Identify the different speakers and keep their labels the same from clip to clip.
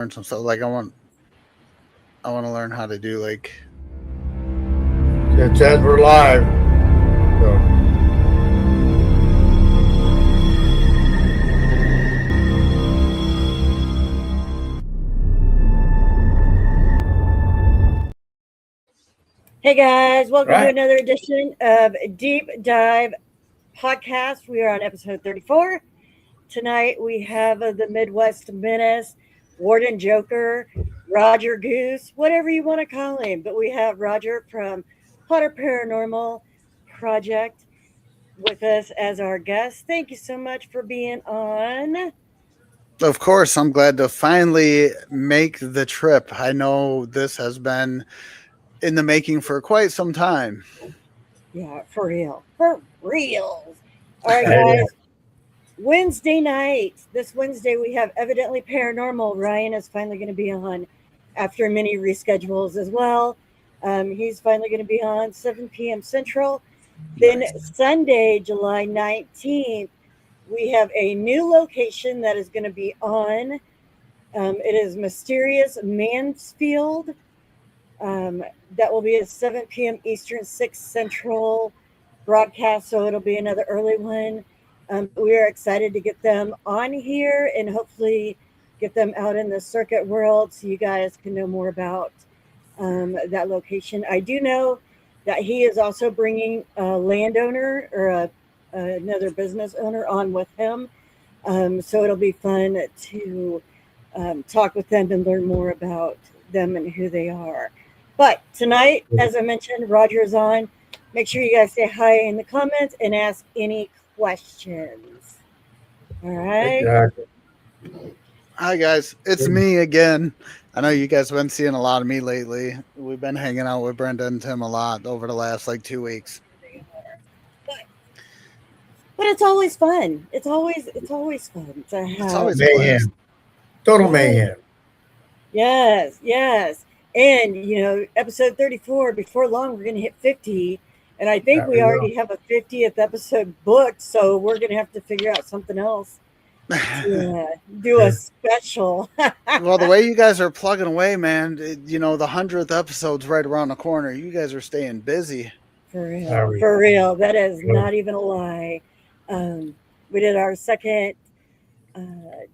Speaker 1: learn some stuff. Like I want to learn how to do like.
Speaker 2: It says we're live. So.
Speaker 3: Hey guys, welcome to
Speaker 2: Right.
Speaker 3: another edition of Deep Dive Podcast. We are on episode 34. Tonight we have the Midwest Menace, Warden Joker, Roger Goose, whatever you want to call him. But we have Roger from Potter Paranormal Project with us as our guest. Thank you so much for being on.
Speaker 1: Of course, I'm glad to finally make the trip. I know this has been in the making for quite some time.
Speaker 3: Yeah, for real. For real. All right,
Speaker 2: Yeah.
Speaker 3: guys. Wednesday night. This Wednesday, we have Evidently Paranormal. Ryan is finally going to be on after many reschedules as well. He's finally going to be on 7 p.m. Central. Then Sunday, July 19th, we have a new location that is going to be on. It is Mysterious Mansfield. That will be at 7 p.m. Eastern, 6 Central broadcast. So it'll be another early one. We are excited to get them on here and hopefully get them out in the circuit world so you guys can know more about that location. I do know that he is also bringing a landowner or another business owner on with him. So it'll be fun to talk with them and learn more about them and who they are. But tonight, as I mentioned, Roger is on. Make sure you guys say hi in the comments and ask any questions. All right.
Speaker 2: Exactly.
Speaker 1: Hi guys, it's me again. I know you guys have been seeing a lot of me lately. We've been hanging out with Brenda and Tim a lot over the last like 2 weeks.
Speaker 3: But it's always fun. It's always fun to have.
Speaker 1: It's always a
Speaker 2: Mayhem.
Speaker 1: blast.
Speaker 2: Total
Speaker 3: Yes.
Speaker 2: mayhem.
Speaker 3: Yes. And episode 34, before long we're gonna hit 50. And I think
Speaker 2: Yeah,
Speaker 3: we
Speaker 2: we
Speaker 3: already have a 50th episode booked, so we're gonna have to figure out something else to do a special.
Speaker 1: Well, the way you guys are plugging away, man, the 100th episode's right around the corner. You guys are staying busy.
Speaker 3: For real. That is not even a lie. We did our second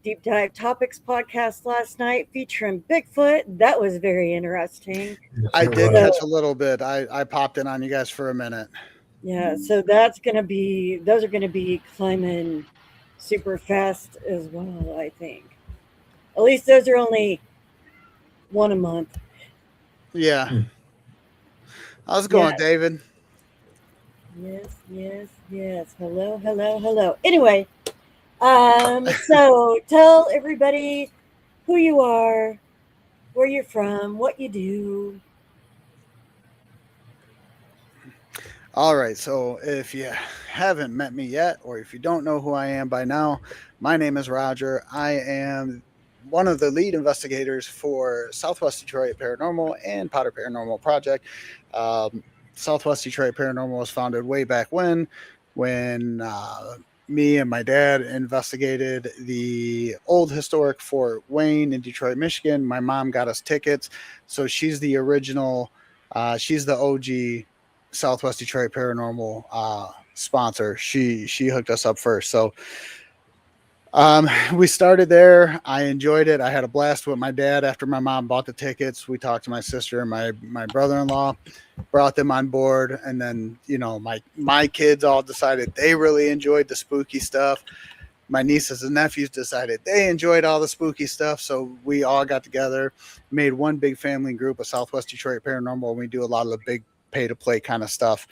Speaker 3: Deep Dive Topics podcast last night featuring Bigfoot. That was very interesting.
Speaker 1: I did catch a little bit. I popped in on you guys for a minute.
Speaker 3: Yeah, so those are going to be climbing super fast as well, I think. At least those are only one a month.
Speaker 1: Yeah. How's it going, David?
Speaker 3: Yes. Hello. Anyway, so tell everybody who you are, where you're from, what you do.
Speaker 1: All right, so if you haven't met me yet, or if you don't know who I am by now, my name is Roger. I am one of the lead investigators for Southwest Detroit Paranormal and Potter Paranormal Project. Southwest Detroit Paranormal was founded way back when me and my dad investigated the old historic Fort Wayne in Detroit, Michigan. My mom got us tickets, so she's the original, she's the OG Southwest Detroit Paranormal sponsor. She hooked us up first. So we started there. I enjoyed it. I had a blast with my dad after my mom bought the tickets. We talked to my sister and my brother-in-law, brought them on board. And then, my kids all decided they really enjoyed the spooky stuff. My nieces and nephews decided they enjoyed all the spooky stuff. So we all got together, made one big family group of Southwest Detroit Paranormal. And we do a lot of the big pay to play kind of stuff,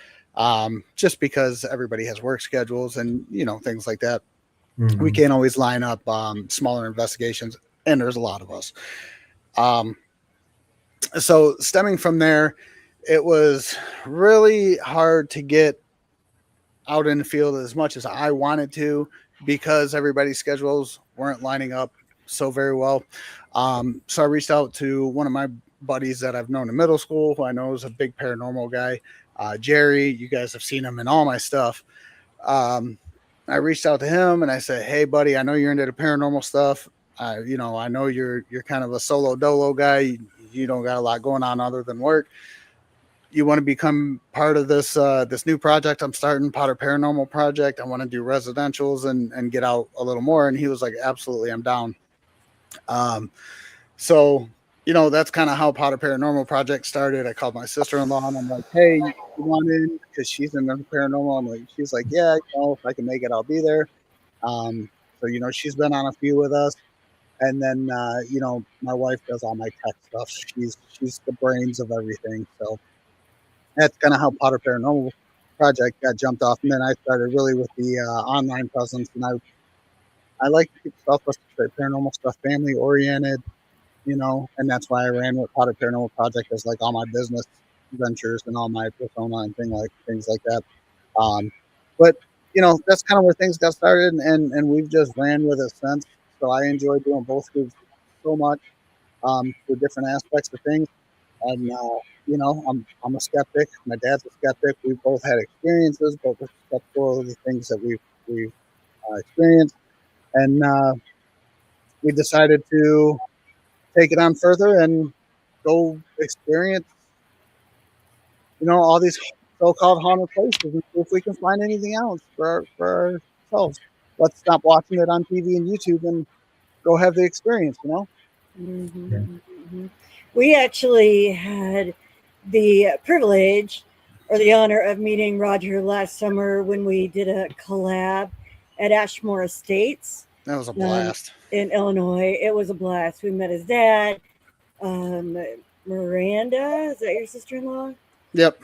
Speaker 1: just because everybody has work schedules and things like that. We can't always line up smaller investigations, and there's a lot of us. So stemming from there, it was really hard to get out in the field as much as I wanted to because everybody's schedules weren't lining up so very well. So I reached out to one of my buddies that I've known in middle school, who I know is a big paranormal guy, Jerry. You guys have seen him in all my stuff. I reached out to him and I said, "Hey, buddy, I know you're into the paranormal stuff. I know you're kind of a solo dolo guy. You don't got a lot going on other than work. You want to become part of this new project I'm starting, Potter Paranormal Project. I want to do residentials and get out a little more. And he was like, absolutely, I'm down. So that's kind of how Potter Paranormal Project started. I called my sister-in-law and I'm like, hey, you want in? Because she's in the paranormal. She's like, yeah, if I can make it, I'll be there. So she's been on a few with us. And then my wife does all my tech stuff. She's the brains of everything. So that's kind of how Potter Paranormal Project got jumped off. And then I started really with the online presence. And I like to keep Southwest Detroit paranormal stuff family oriented, and that's why I ran with Potter Paranormal Project as like all my business ventures and all my persona and things like that. But that's kind of where things got started, and we've just ran with it since. So I enjoy doing both groups so much for different aspects of things. And I'm a skeptic. My dad's a skeptic. We've both had experiences, both are skeptical of the things that we've experienced, and we decided to take it on further and go experience, all these so-called haunted places and see if we can find anything else for ourselves. Let's stop watching it on TV and YouTube and go have the experience,
Speaker 3: Mm-hmm. Yeah. Mm-hmm. We actually had the privilege or the honor of meeting Roger last summer when we did a collab at Ashmore Estates.
Speaker 1: That was a blast.
Speaker 3: In Illinois. It was a blast. We met his dad. Miranda, is that your sister-in-law?
Speaker 1: Yep.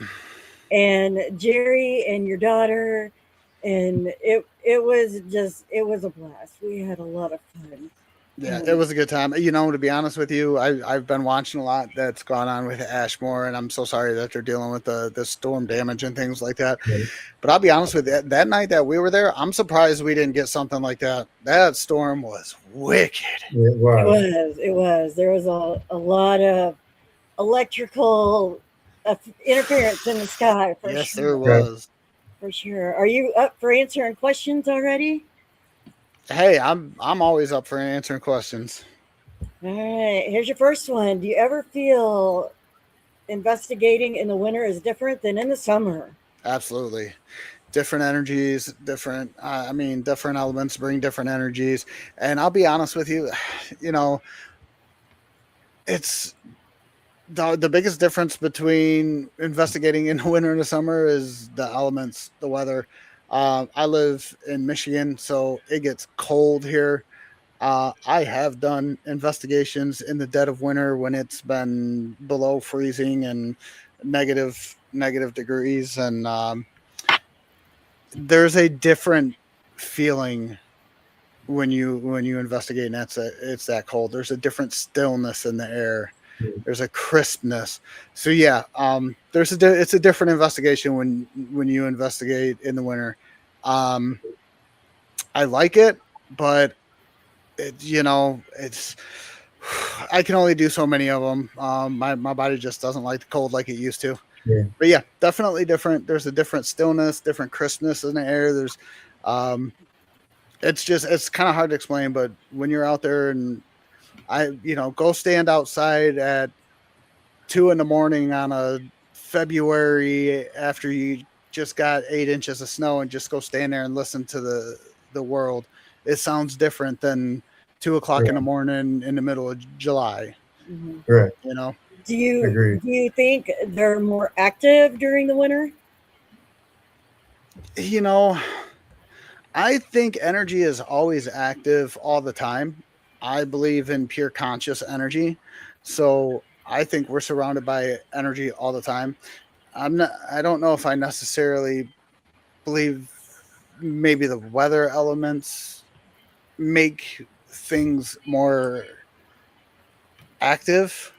Speaker 3: And Jerry and your daughter. And it was a blast. We had a lot of fun.
Speaker 1: Yeah, it was a good time. To be honest with you, I've been watching a lot that's gone on with Ashmore, and I'm so sorry that they're dealing with the storm damage and things like that. Right. But I'll be honest with you, that night that we were there, I'm surprised we didn't get something like that. That storm was wicked.
Speaker 3: It was. There was a lot of electrical interference in the sky.
Speaker 1: Yes, sure. There was.
Speaker 3: For sure. Are you up for answering questions already?
Speaker 1: Hey, I'm always up for answering questions.
Speaker 3: All right. Here's your first one. Do you ever feel investigating in the winter is different than in the summer?
Speaker 1: Absolutely. Different energies, different elements bring different energies. And I'll be honest with you, it's the biggest difference between investigating in the winter and the summer is the elements, the weather. I live in Michigan, so it gets cold here. I have done investigations in the dead of winter when it's been below freezing and negative degrees, and there's a different feeling when you investigate, and it's that cold. There's a different stillness in the air. There's a crispness. So yeah, it's a different investigation when you investigate in the winter. I like it, but it's I can only do so many of them. My body just doesn't like the cold like it used to. Yeah. But yeah, definitely different. There's a different stillness, different crispness in the air. There's it's kind of hard to explain, but when you're out there and go stand outside at 2 a.m. on a February after you just got 8 inches of snow and just go stand there and listen to the world. It sounds different than 2 o'clock in the morning in the middle of July.
Speaker 2: Mm-hmm. Right.
Speaker 3: Do you think they're more active during the winter?
Speaker 1: I think energy is always active all the time. I believe in pure conscious energy. So I think we're surrounded by energy all the time. I don't know if I necessarily believe maybe the weather elements make things more active.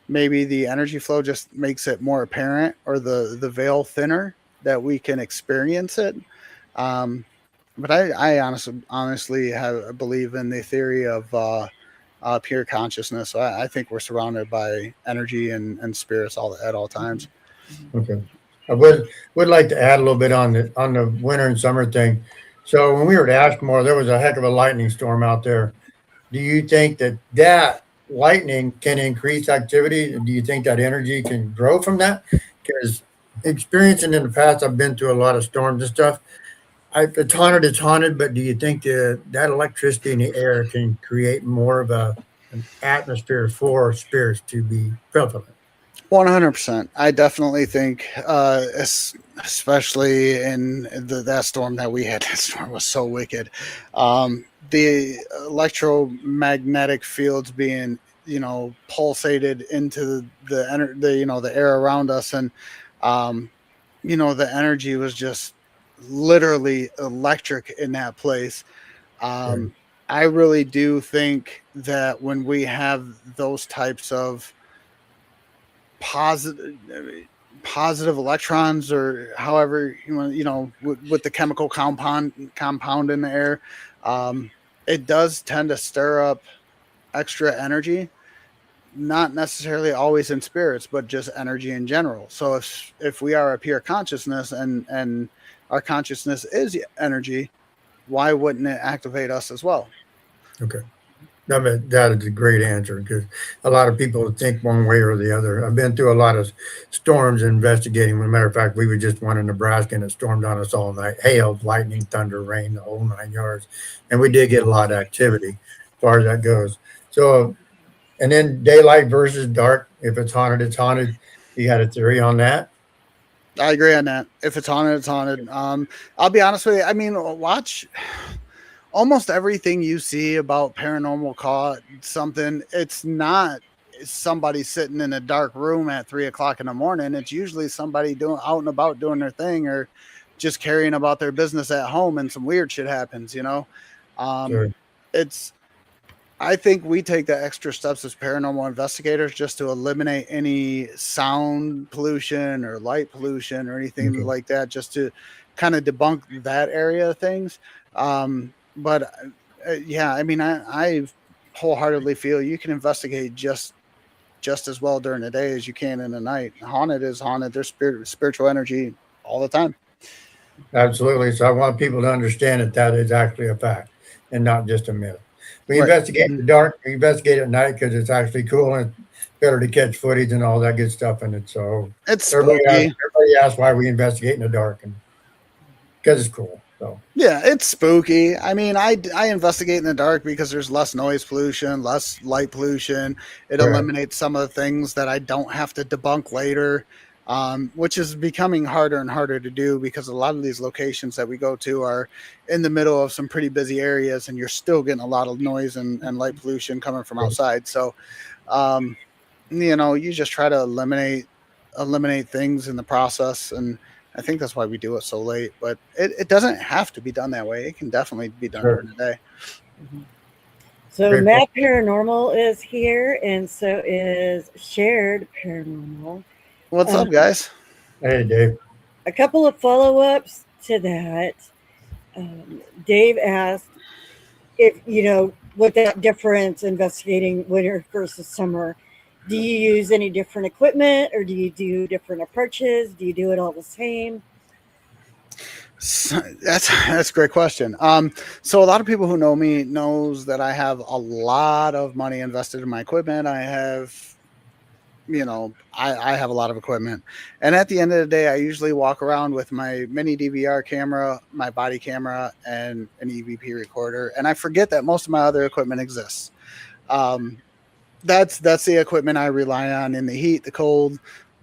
Speaker 1: Maybe the energy flow just makes it more apparent, or the veil thinner that we can experience it. But I honestly believe in the theory of pure consciousness. So I think we're surrounded by energy and spirits at all times.
Speaker 2: Okay. I would like to add a little bit on the winter and summer thing. So when we were at Ashmore, there was a heck of a lightning storm out there. do you think that lightning can increase activity? Do you think that energy can grow from that? Because experiencing in the past, I've been through a lot of storms and stuff. It's haunted, but do you think that electricity in the air can create more of an atmosphere for spirits to be prevalent?
Speaker 1: 100%. I definitely think, especially in that storm that we had, that storm was so wicked. The electromagnetic fields being, pulsated into the air around us, and the energy was just literally electric in that place.
Speaker 2: Right.
Speaker 1: Um, I really do think that when we have those types of positive positive electrons, or however with the chemical compound in the air, um, it does tend to stir up extra energy, not necessarily always in spirits, but just energy in general. So if we are a pure consciousness, and our consciousness is energy, why wouldn't it activate us as well?
Speaker 2: Okay. I mean, that is a great answer because a lot of people think one way or the other. I've been through a lot of storms investigating. As a matter of fact, we were just one in Nebraska and it stormed on us all night. Hail, lightning, thunder, rain, the whole 9 yards. And we did get a lot of activity as far as that goes. So, and then daylight versus dark. If it's haunted, it's haunted. You got a theory on that?
Speaker 1: I agree on that. If it's haunted, it's haunted. I'll be honest with you. I mean, watch almost everything you see about paranormal caught something. It's not somebody sitting in a dark room at 3 o'clock in the morning. It's usually somebody doing out and about doing their thing, or just carrying about their business at home, and some weird shit happens.
Speaker 2: Sure.
Speaker 1: It's I think we take the extra steps as paranormal investigators just to eliminate any sound pollution or light pollution or anything
Speaker 2: Okay.
Speaker 1: like that, just to kind of debunk that area of things. But yeah, I mean, I wholeheartedly feel you can investigate just as well during the day as you can in the night. Haunted is haunted. There's spiritual energy all the time.
Speaker 2: Absolutely. So I want people to understand that that is actually a fact and not just a myth. We
Speaker 1: Right.
Speaker 2: investigate in the dark. We investigate at night because it's actually cool and it's better to catch footage and all that good stuff in it. So
Speaker 1: It's
Speaker 2: everybody asks,
Speaker 1: spooky.
Speaker 2: everybody asks why we investigate in the dark, and because it's cool. So
Speaker 1: Yeah, it's spooky. I mean, I investigate in the dark because there's less noise pollution, less light pollution. It
Speaker 2: correct.
Speaker 1: eliminates some of the things that I don't have to debunk later, which is becoming harder and harder to do because a lot of these locations that we go to are in the middle of some pretty busy areas, and you're still getting a lot of noise and light pollution coming from outside. So, um, you just try to eliminate things in the process, and I think that's why we do it so late. But it doesn't have to be done that way. It can definitely be done
Speaker 2: Sure.
Speaker 1: during the day.
Speaker 3: So
Speaker 2: Great point.
Speaker 3: Matt Paranormal is here, and so is Shared Paranormal.
Speaker 1: What's
Speaker 3: Uh,
Speaker 1: up, guys?
Speaker 2: Hey, Dave.
Speaker 3: a couple of follow-ups to that. Dave asked if with that difference investigating winter versus summer, do you use any different equipment, or do you do different approaches? Do you do it all the same?
Speaker 1: So that's a great question. So a lot of people who know me knows that I have a lot of money invested in my equipment. I have a lot of equipment, and at the end of the day, I usually walk around with my mini DVR camera, my body camera, and an EVP recorder, and I forget that most of my other equipment exists. Um, that's the equipment I rely on in the heat, the cold,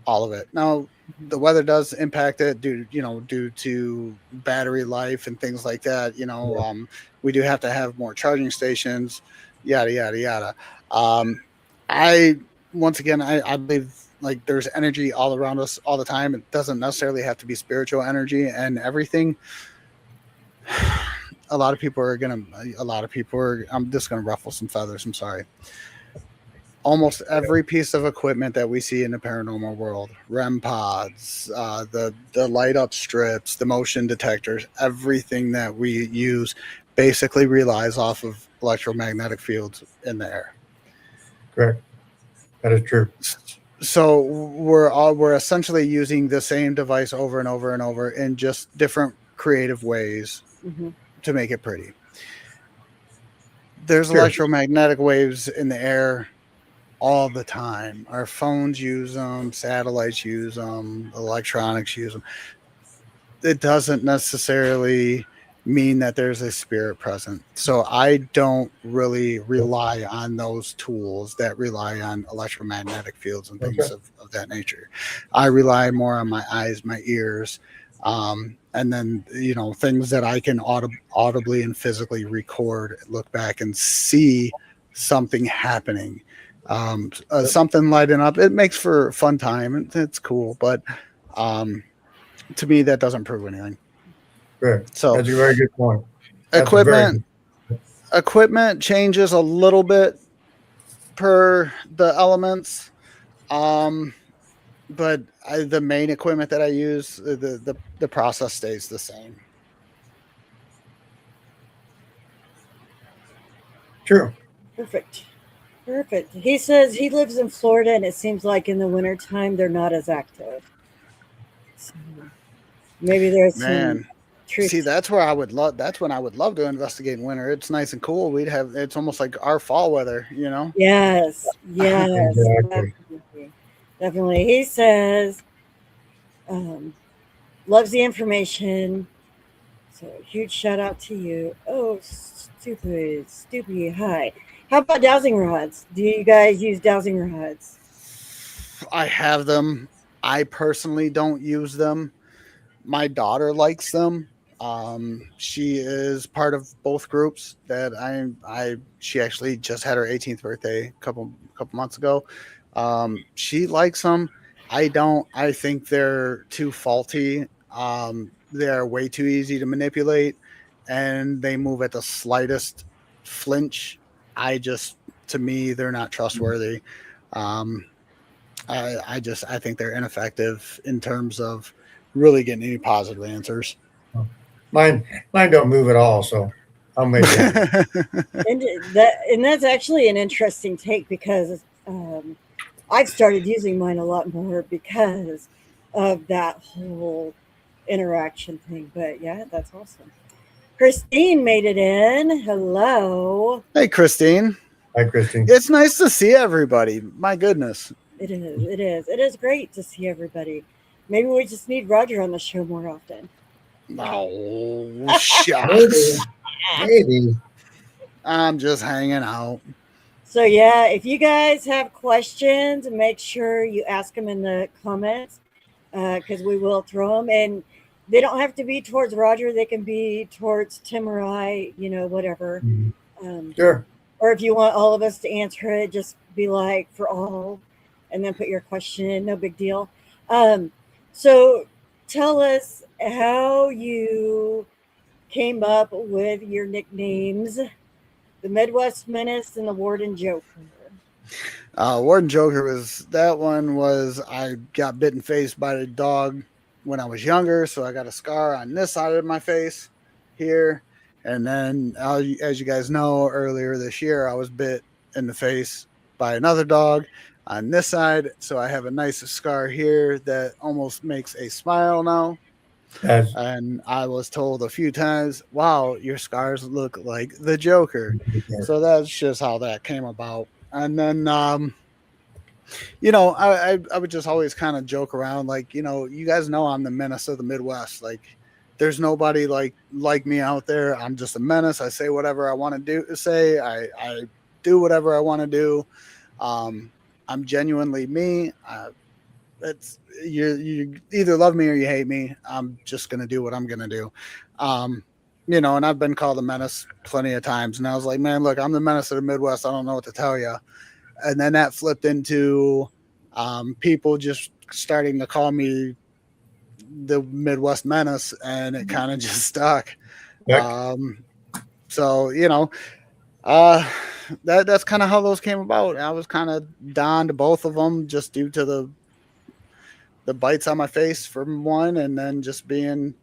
Speaker 1: all of it. Now, the weather does impact it due to battery life and things like that.
Speaker 2: Yeah.
Speaker 1: We do have to have more charging stations, yada yada yada. I Once again, I believe like there's energy all around us all the time. It doesn't necessarily have to be spiritual energy and everything. A lot of people are, I'm just gonna ruffle some feathers. I'm sorry. Almost every piece of equipment that we see in the paranormal world, REM pods, the light up strips, the motion detectors, everything that we use basically relies off of electromagnetic fields in the air.
Speaker 2: Correct. That is true.
Speaker 1: So we're essentially using the same device over and over and over in just different creative ways
Speaker 3: Mm-hmm.
Speaker 1: to make it pretty. there's
Speaker 2: Sure.
Speaker 1: electromagnetic waves in the air all the time. Our phones use them, satellites use them, electronics use them. It doesn't necessarily mean that there's a spirit present. So I don't really rely on those tools that rely on electromagnetic fields and things
Speaker 2: Okay.
Speaker 1: of that nature. I rely more on my eyes, my ears, and then things that I can audibly and physically record, look back and see something happening, something lighting up. It makes for a fun time. It's cool, but to me that doesn't prove anything.
Speaker 2: Good.
Speaker 1: So
Speaker 2: That's a very good point. That's a very
Speaker 1: equipment equipment changes a little bit per the elements, um but the main equipment that I use, the process stays the same.
Speaker 2: true.
Speaker 3: Perfect. Perfect. He says he lives in Florida, and it seems like in the wintertime they're not as active. So maybe there's some
Speaker 1: Man,
Speaker 3: truth.
Speaker 1: see, that's when I would love to investigate in winter. It's nice and cool. It's almost like our fall weather,
Speaker 3: Yes, yes,
Speaker 2: Exactly.
Speaker 3: definitely. Definitely. He says, loves the information. So huge shout out to you. Oh, stupid. Hi. How about dowsing rods? Do you guys use dowsing rods?
Speaker 1: I have them. I personally don't use them. My daughter likes them. She is part of both groups that she actually just had her 18th birthday a couple months ago. She likes them. I don't. I think they're too faulty. They're way too easy to manipulate, and they move at the slightest flinch. To me, they're not trustworthy. Um, I think they're ineffective in terms of really getting any positive answers.
Speaker 2: Mine don't move at all, so I'll make it.
Speaker 3: And that's actually an interesting take because I've started using mine a lot more because of that whole interaction thing. But yeah, that's awesome. Christine made it in. Hello.
Speaker 1: Hey, Christine.
Speaker 2: Hi, Christine.
Speaker 1: It's nice to see everybody. My goodness.
Speaker 3: It is. It is. It is great to see everybody. Maybe we just need Roger on the show more often.
Speaker 1: Oh, shucks.
Speaker 2: Maybe.
Speaker 1: I'm just hanging out.
Speaker 3: So yeah, if you guys have questions, make sure you ask them in the comments because we will throw them. And they don't have to be towards Roger. They can be towards Tim or I, whatever.
Speaker 2: Sure.
Speaker 3: Or if you want all of us to answer it, just be like for all, and then put your question in. No big deal. So tell us how you came up with your nicknames, the Midwest Menace and the Warden Joker.
Speaker 1: Warden Joker I got bitten face by a dog when I was younger, so I got a scar on this side of my face here. And then, as you guys know, earlier this year, I was bit in the face by another dog on this side. So I have a nice scar here that almost makes a smile now. And I was told a few times, wow, your scars look like the Joker. So that's just how that came about. And then, I would just always kind of joke around, like, you guys know I'm the menace of the Midwest. Like, there's nobody like me out there. I'm just a menace. I say whatever I want to say. I do whatever I want to do. I'm genuinely me. It's you either love me or you hate me. I'm just gonna do what I'm gonna do. And I've been called a menace plenty of times, and I was like, man, look, I'm the menace of the Midwest. I don't know what to tell you. And then that flipped into people just starting to call me the Midwest Menace, and it kind of just stuck. So that's kind of how those came about. I was kind of donned both of them just due to the bites on my face from one, and then just being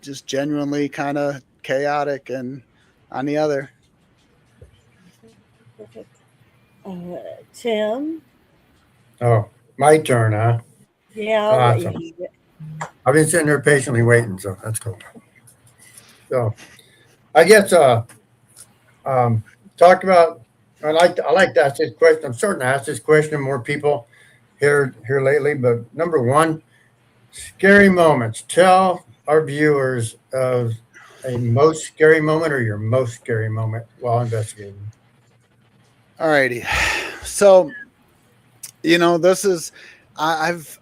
Speaker 1: just genuinely kind of chaotic and on the other.
Speaker 3: Perfect. Tim?
Speaker 2: Oh, my turn, huh?
Speaker 3: Yeah.
Speaker 2: Awesome. I've been sitting there patiently waiting, so that's cool. So I guess talk about. I like to ask this question. I'm starting to ask this question to more people here lately. But number one, scary moments. Tell our viewers of a most scary moment or your most scary moment while investigating.
Speaker 1: Alrighty. So, this is I've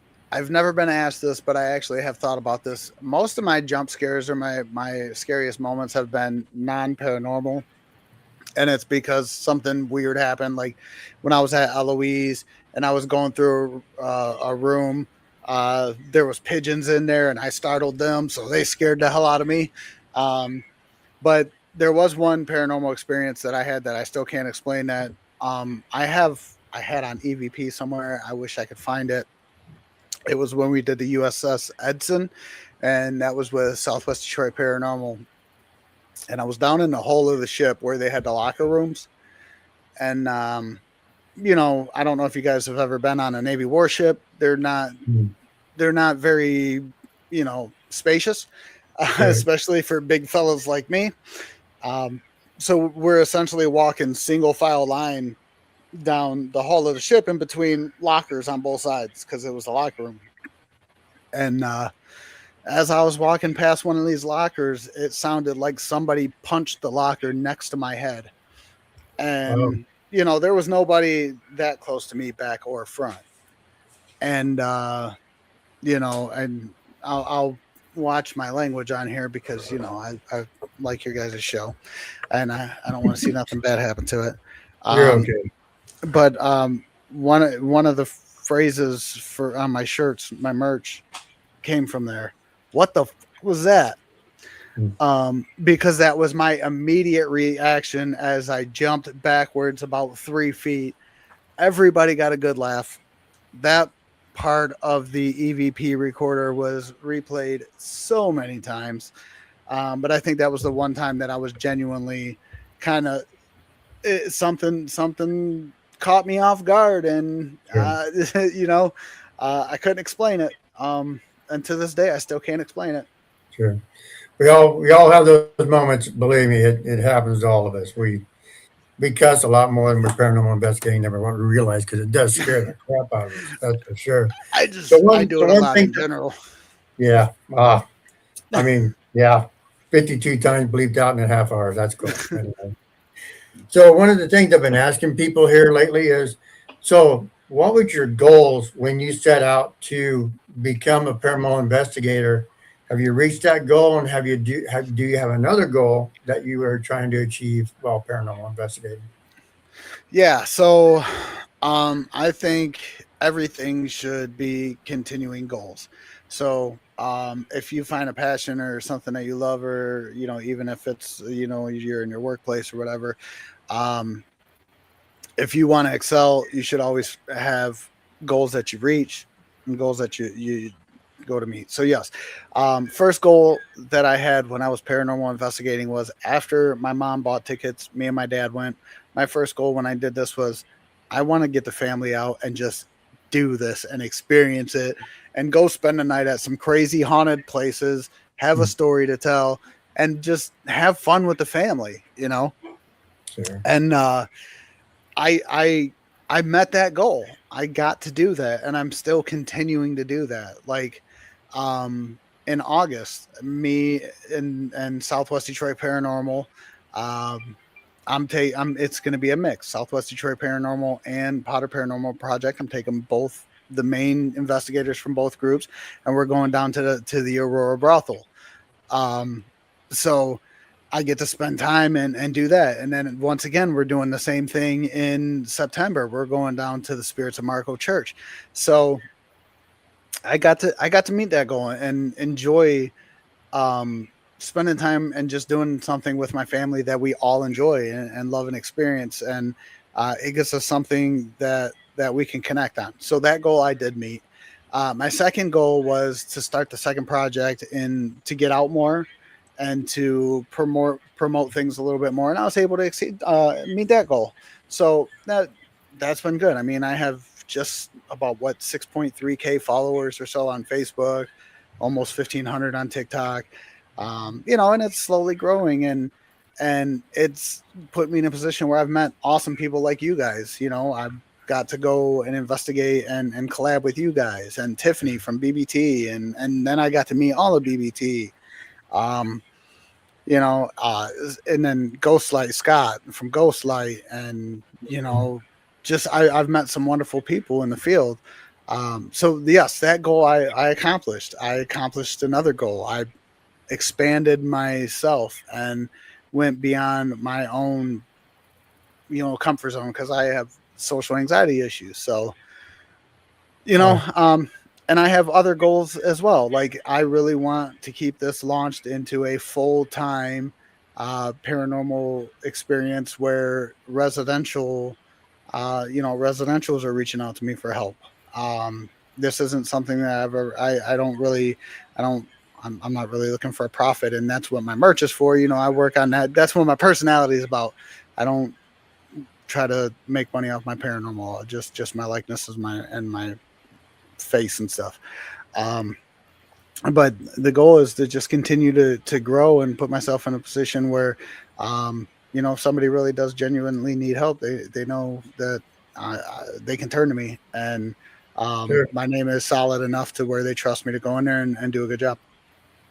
Speaker 1: never been asked this, but I actually have thought about this. Most of my jump scares or my scariest moments have been non-paranormal, and it's because something weird happened. Like when I was at Eloise and I was going through a room, there was pigeons in there, and I startled them, so they scared the hell out of me. Um, but there was one paranormal experience that I had that I still can't explain. That I had on EVP somewhere. I wish I could find it. It was when we did the USS Edson, and that was with Southwest Detroit Paranormal. And I was down in the hull of the ship where they had the locker rooms. And I don't know if you guys have ever been on a Navy warship.
Speaker 2: Hmm.
Speaker 1: They're not very, spacious,
Speaker 2: Right.
Speaker 1: especially for big fellows like me. Um, so we're essentially walking single file line down the hull of the ship in between lockers on both sides because it was a locker room. And as I was walking past one of these lockers, it sounded like somebody punched the locker next to my head.
Speaker 2: Oh,
Speaker 1: And, there was nobody that close to me, back or front. And, and I'll watch my language on here because, I like your guys' show and I don't want to see nothing bad happen to it.
Speaker 2: you're
Speaker 1: Um,
Speaker 2: okay.
Speaker 1: but one of the phrases for on my shirts, my merch came from there. What the was that?
Speaker 2: Hmm.
Speaker 1: Because that was my immediate reaction as I jumped backwards about 3 feet. Everybody got a good laugh. That part of the EVP recorder was replayed so many times. But I think that was the one time that I was genuinely kind of something caught me off guard, and
Speaker 2: Sure.
Speaker 1: I couldn't explain it. And to this day, I still can't explain it.
Speaker 2: Sure. We all have those moments. Believe me, it happens to all of us. We cuss a lot more than we're paranormal investigating than we want to realize because it does scare the crap out of us. That's for sure. So
Speaker 1: I
Speaker 2: one
Speaker 1: do
Speaker 2: so
Speaker 1: it a
Speaker 2: one
Speaker 1: lot
Speaker 2: thing.
Speaker 1: in general.
Speaker 2: Yeah. I mean, yeah. 52 times bleeped out in a half hour. That's cool. Anyway. So one of the things I've been asking people here lately is, so what was your goals when you set out to become a paranormal investigator? Have you reached that goal, and do you have another goal that you are trying to achieve while paranormal investigating?
Speaker 1: Yeah, so I think everything should be continuing goals. So if you find a passion or something that you love, or even if it's you're in your workplace or whatever, um, if you want to excel, you should always have goals that you reach and goals that you go to meet. So yes, first goal that I had when I was paranormal investigating was after my mom bought tickets, me and my dad went. My first goal when I did this was I want to get the family out and just do this and experience it and go spend the night at some crazy haunted places, have a
Speaker 2: Hmm.
Speaker 1: story to tell, and just have fun with the family.
Speaker 2: Sure.
Speaker 1: And I I I met that goal. I got to do that, and I'm still continuing to do that. Like, in August, me and Southwest Detroit Paranormal, um, It's going to be a mix. Southwest Detroit Paranormal and Potter Paranormal Project. I'm taking both the main investigators from both groups, and we're going down to the Aurora brothel. Um, so I get to spend time and do that. And then once again, we're doing the same thing in September. We're going down to the Spirits of Marco Church. So I got to meet that goal and enjoy spending time and just doing something with my family that we all enjoy and love and experience. And it gives us something that we can connect on. So that goal I did meet. My second goal was to start the second project and to get out more and to promote things a little bit more. And I was able to meet that goal. So that's been good. I mean, I have just about 6.3K followers or so on Facebook, almost 1,500 on TikTok. And it's slowly growing. And and it's put me in a position where I've met awesome people like you guys. I've got to go and investigate and collab with you guys and Tiffany from BBT, and then I got to meet all of BBT. Um, and then Ghostlight Scott from Ghostlight, and just I've met some wonderful people in the field. So yes, that goal I accomplished. I accomplished another goal. I expanded myself and went beyond my own comfort zone, because I have social anxiety issues. So and I have other goals as well. Like, I really want to keep this launched into a full-time paranormal experience where residentials are reaching out to me for help. This isn't something that I'm not really looking for a profit, and that's what my merch is for. I work on that. That's what my personality is about. I don't try to make money off my paranormal. Just my likeness is my face and stuff. But the goal is to just continue to grow and put myself in a position where, if somebody really does genuinely need help, they know that they can turn to me, and
Speaker 2: Sure.
Speaker 1: my name is solid enough to where they trust me to go in there and do a good job.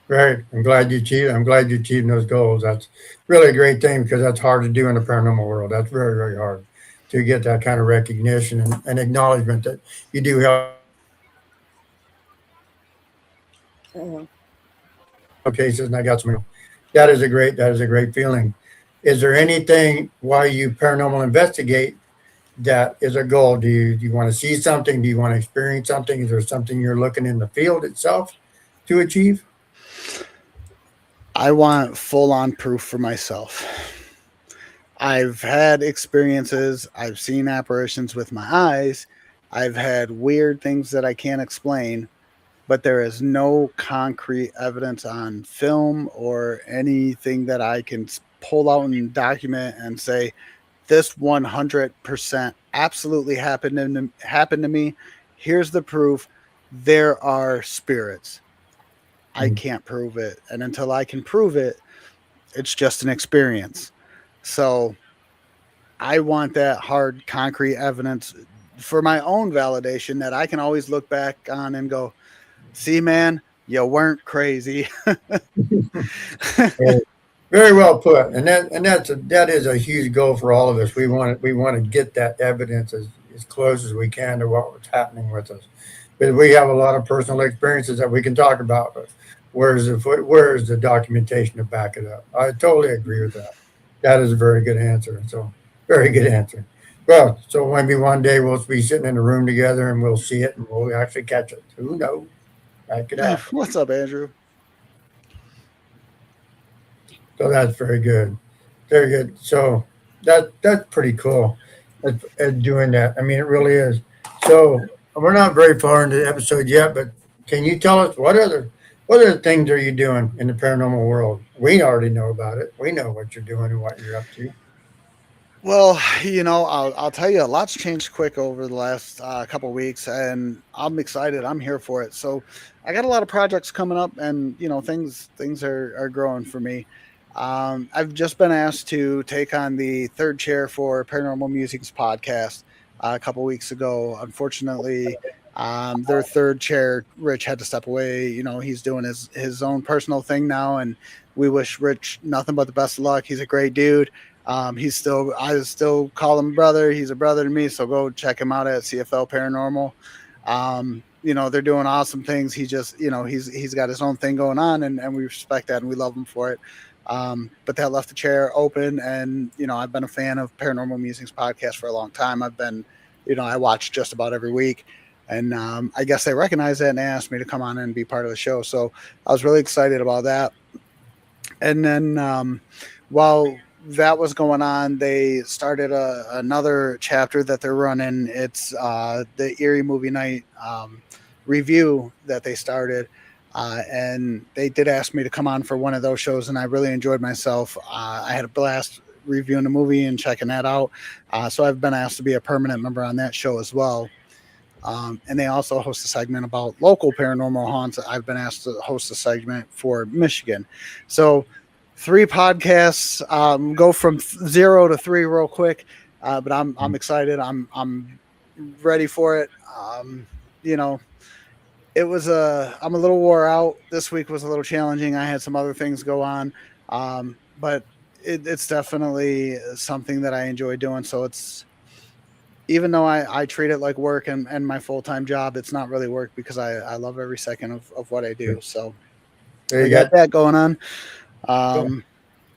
Speaker 2: Right. I'm glad you achieved those goals. That's really a great thing, because that's hard to do in the paranormal world. That's very, very hard to get that kind of recognition and acknowledgement that you do help
Speaker 3: Uh,
Speaker 2: cases. And I got some. That is a great feeling. Is there anything while you paranormal investigate that is a goal? Do you want to see something? Do you want to experience something? Is there something you're looking in the field itself to achieve?
Speaker 1: I want full-on proof for myself. I've had experiences. I've seen apparitions with my eyes. I've had weird things that I can't explain, but there is no concrete evidence on film or anything that I can pull out and document and say, this 100% absolutely happened to me. Here's the proof. There are spirits. I can't prove it. And until I can prove it, it's just an experience. So I want that hard, concrete evidence for my own validation, that I can always look back on and go, see, man, you weren't crazy.
Speaker 2: Very well put. And that is a huge goal for all of us. We want to get that evidence as close as we can to what was happening with us. But we have a lot of personal experiences that we can talk about. But where's the documentation to back it up? I totally agree with that. That is a very good answer. So very good answer. Well, so maybe one day we'll be sitting in a room together and we'll see it and we'll actually catch it. Who knows? That could happen.
Speaker 1: What's up, Andrew?
Speaker 2: So that's very good. Very good. So that's pretty cool at doing that. I mean, it really is. So we're not very far into the episode yet, but can you tell us what other things are you doing in the paranormal world? We already know about it. We know what you're doing and what you're up to.
Speaker 1: Well, I'll tell you, a lot's changed quick over the last couple of weeks, and I'm excited. I'm here for it. So I got a lot of projects coming up, and things are growing for me. I've just been asked to take on the third chair for Paranormal Musings podcast a couple weeks ago. Unfortunately, their third chair, Rich, had to step away. He's doing his own personal thing now, and we wish Rich nothing but the best of luck. He's a great dude. I still call him brother. He's a brother to me. So go check him out at CFL Paranormal. They're doing awesome things. He just, he's got his own thing going on, and we respect that and we love him for it. But that left the chair open, and, I've been a fan of Paranormal Musings podcast for a long time. I've been, I watch just about every week, and, I guess they recognized that and they asked me to come on and be part of the show. So I was really excited about that. And then, while that was going on, they started another chapter that they're running. It's the Eerie Movie Night review that they started, and they did ask me to come on for one of those shows, and I really enjoyed myself. I had a blast reviewing the movie and checking that out, so I've been asked to be a permanent member on that show as well. And they also host a segment about local paranormal haunts. I've been asked to host a segment for Michigan. So 3 podcasts. Go from 0 to 3 real quick. But I'm excited. I'm ready for it. You know, it was I'm a little wore out. This week was a little challenging. I had some other things go on. But it's definitely something that I enjoy doing. So it's, even though I treat it like work and my full-time job, it's not really work because I love every second of what I do. So
Speaker 2: There
Speaker 1: I
Speaker 2: you
Speaker 1: got
Speaker 2: go.
Speaker 1: that going on.
Speaker 2: Cool.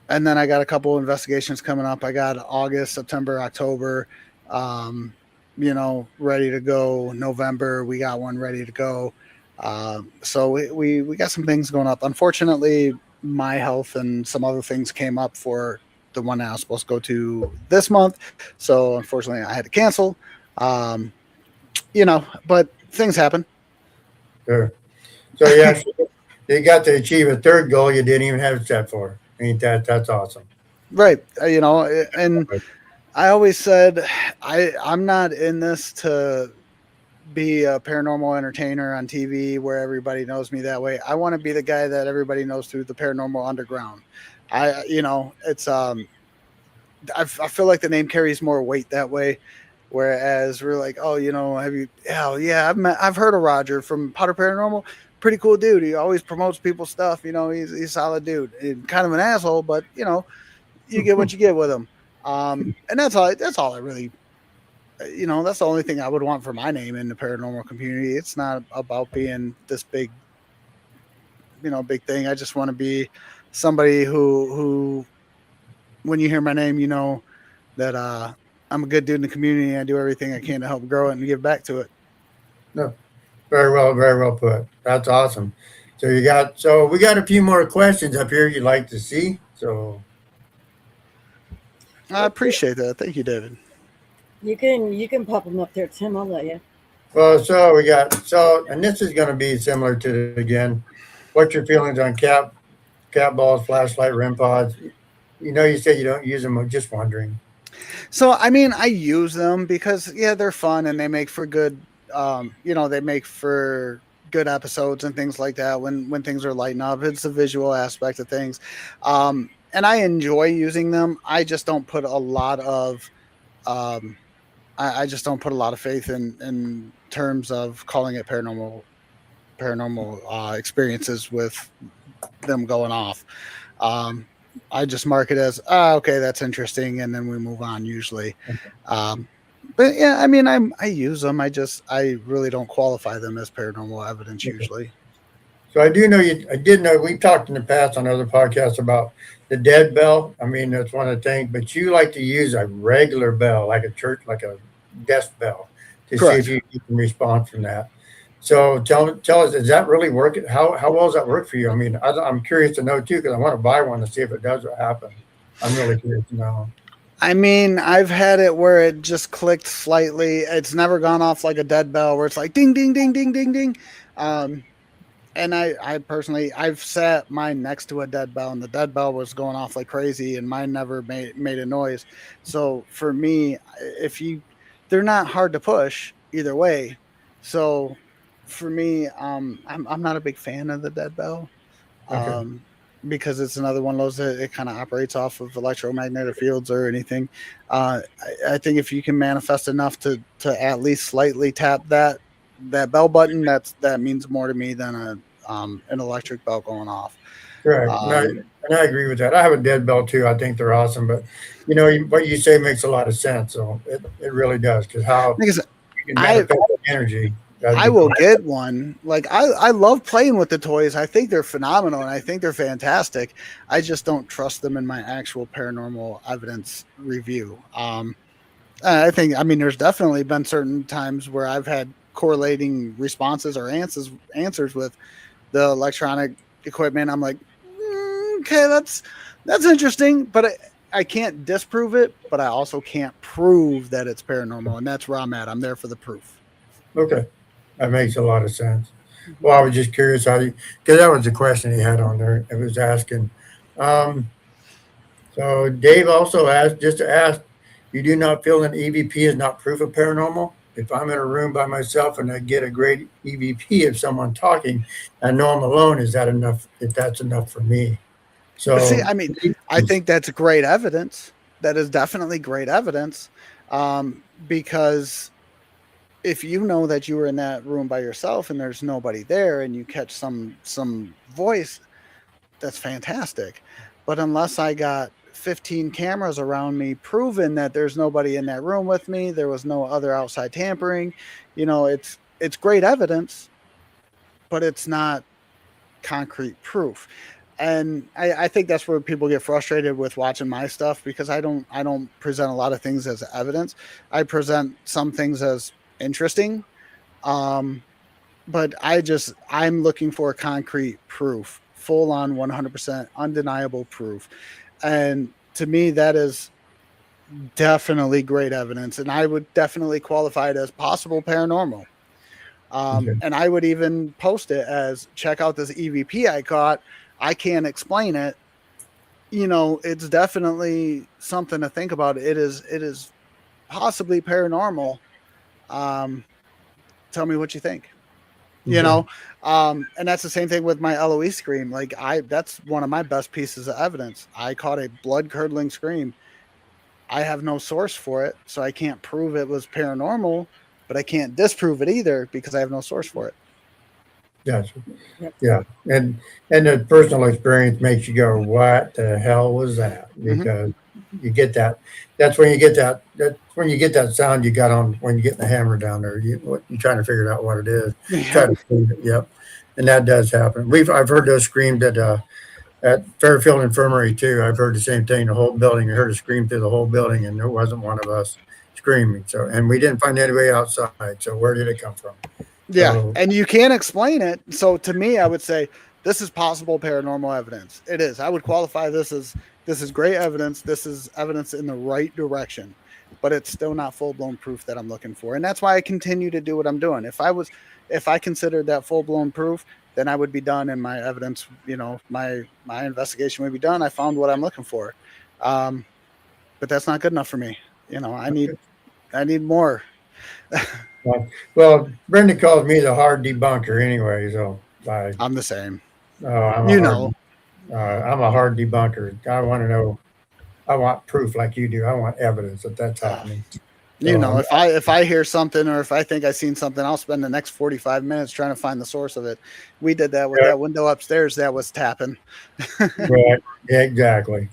Speaker 1: And then I got a couple investigations coming up. I got August, September, October, ready to go. November, we got one ready to go. So we got some things going up. Unfortunately, my health and some other things came up for the one I was supposed to go to this month. So unfortunately, I had to cancel. But things happen.
Speaker 2: Sure. So you got to achieve a third goal you didn't even have set for. Ain't that's awesome.
Speaker 1: Right. And I always said I'm not in this to be a paranormal entertainer on TV where everybody knows me that way. I want to be the guy that everybody knows through the paranormal underground. It's I feel like the name carries more weight that way. Whereas we're like, oh, have you? Hell yeah, I've heard of Roger from Potter Paranormal. Pretty cool dude. He always promotes people's stuff. He's a solid dude. And kind of an asshole, but you get what you get with him. And that's all. That's all I really. That's the only thing I would want for my name in the paranormal community. It's not about being this big, big thing. I just want to be somebody who, when you hear my name, you know that I'm a good dude in the community. And I do everything I can to help grow it and give back to it.
Speaker 2: No, very well put. That's awesome. So we got a few more questions up here you'd like to see. So
Speaker 1: I appreciate that. Thank you, David.
Speaker 3: You can pop them up there, Tim. I'll let you.
Speaker 2: well, and this is going to be similar to again. What's your feelings on cat balls, flashlight, REM pods? You said you don't use them. I'm just wondering.
Speaker 1: So, I use them because they're fun and they make for good, they make for good episodes and things like that. When things are lighting up, it's the visual aspect of things. And I enjoy using them. I just don't put a lot of, I just don't put a lot of faith in terms of calling it paranormal experiences with them going off. I just mark it as, okay, that's interesting, and then we move on usually. But yeah, I use them. I really don't qualify them as paranormal evidence usually.
Speaker 2: So I did know we talked in the past on other podcasts about the dead bell. That's one of the things, but you like to use a regular bell, like a church, like a desk bell, to
Speaker 1: Correct.
Speaker 2: see if you can respond from that. So tell us, does that really work? How well does that work for you? I'm curious to know too, because I want to buy one to see if it does happen. I'm really curious to know.
Speaker 1: I've had it where it just clicked slightly. It's never gone off like a dead bell where it's like ding, ding, ding, ding, ding, ding. And I personally, I've sat mine next to a dead bell and the dead bell was going off like crazy and mine never made a noise. So for me, they're not hard to push either way. So for me, I'm not a big fan of the dead bell.
Speaker 2: Okay.
Speaker 1: Because it's another one of those that it kind of operates off of electromagnetic fields or anything. I think if you can manifest enough to at least slightly tap that bell button, that means more to me than an electric bell going off.
Speaker 2: Correct. And I agree with that. I have a dead bell too. I think they're awesome, but what you say makes a lot of sense. So it really does, because how
Speaker 1: Like I said,
Speaker 2: you can manifest energy.
Speaker 1: I will get one. Like I love playing with the toys. I think they're phenomenal and I think they're fantastic. I just don't trust them in my actual paranormal evidence review. I think there's definitely been certain times where I've had correlating responses or answers with the electronic equipment. I'm like, okay, that's interesting, but I can't disprove it, but I also can't prove that it's paranormal, and that's where I'm at. I'm there for the proof.
Speaker 2: Okay. That makes a lot of sense. Well, I was just curious because that was the question he had on there. It was asking. So Dave also asked, just to ask, you do not feel an EVP is not proof of paranormal? If I'm in a room by myself and I get a great EVP of someone talking, I know I'm alone, is that enough? If that's enough for me? So
Speaker 1: See, I mean, I think that's great evidence. That is definitely great evidence, because if you know that you were in that room by yourself and there's nobody there, and you catch some voice, that's fantastic. But unless I got 15 cameras around me proving that there's nobody in that room with me, there was no other outside tampering, it's great evidence, but it's not concrete proof. And I think that's where people get frustrated with watching my stuff, because I don't present a lot of things as evidence. I present some things as interesting. Um, but I'm looking for concrete proof, full on 100% undeniable proof. And to me, that is definitely great evidence. And I would definitely qualify it as possible paranormal.
Speaker 2: okay.
Speaker 1: And I would even post it as, check out this EVP I caught. I can't explain it. It's definitely something to think about. It is possibly paranormal. Um, Tell me what you think. you
Speaker 2: Okay.
Speaker 1: know and that's the same thing with my LOE scream. Like, that's one of my best pieces of evidence. I caught a blood curdling scream. I have no source for it, so I can't prove it was paranormal, but I can't disprove it either because I have no source for it.
Speaker 2: Gotcha.
Speaker 3: Yep.
Speaker 2: Yeah. And the personal experience makes you go, what the hell was that?
Speaker 1: Mm-hmm.
Speaker 2: Because you get that. That's when you get that. That's when you get that sound you got on when you get the hammer down there. You're trying to figure out what it is. Try
Speaker 1: Yep.
Speaker 2: to prove it. Yep. And that does happen. I've heard those screamed at Fairfield Infirmary too. I've heard the same thing. The whole building. I heard a scream through the whole building, and there wasn't one of us screaming. So, and we didn't find anybody outside. So where did it come from?
Speaker 1: Yeah,
Speaker 2: So
Speaker 1: and you can't explain it. So to me, I would say this is possible paranormal evidence. It is. I would qualify this is great evidence. This is evidence in the right direction, but it's still not full blown proof that I'm looking for. And that's why I continue to do what I'm doing. If I considered that full blown proof, then I would be done, and my evidence, my investigation would be done. I found what I'm looking for, but that's not good enough for me. I need more.
Speaker 2: well, Brenda calls me the hard debunker anyway. So
Speaker 1: I'm the same.
Speaker 2: I'm a
Speaker 1: You
Speaker 2: hard
Speaker 1: know.
Speaker 2: I'm a hard debunker. I want to know. I want proof like you do. I want evidence that that's happening. So
Speaker 1: If I hear something, or if I think I seen something, I'll spend the next 45 minutes trying to find the source of it. We did that with
Speaker 2: yeah,
Speaker 1: that window upstairs that was tapping.
Speaker 2: right, yeah, exactly.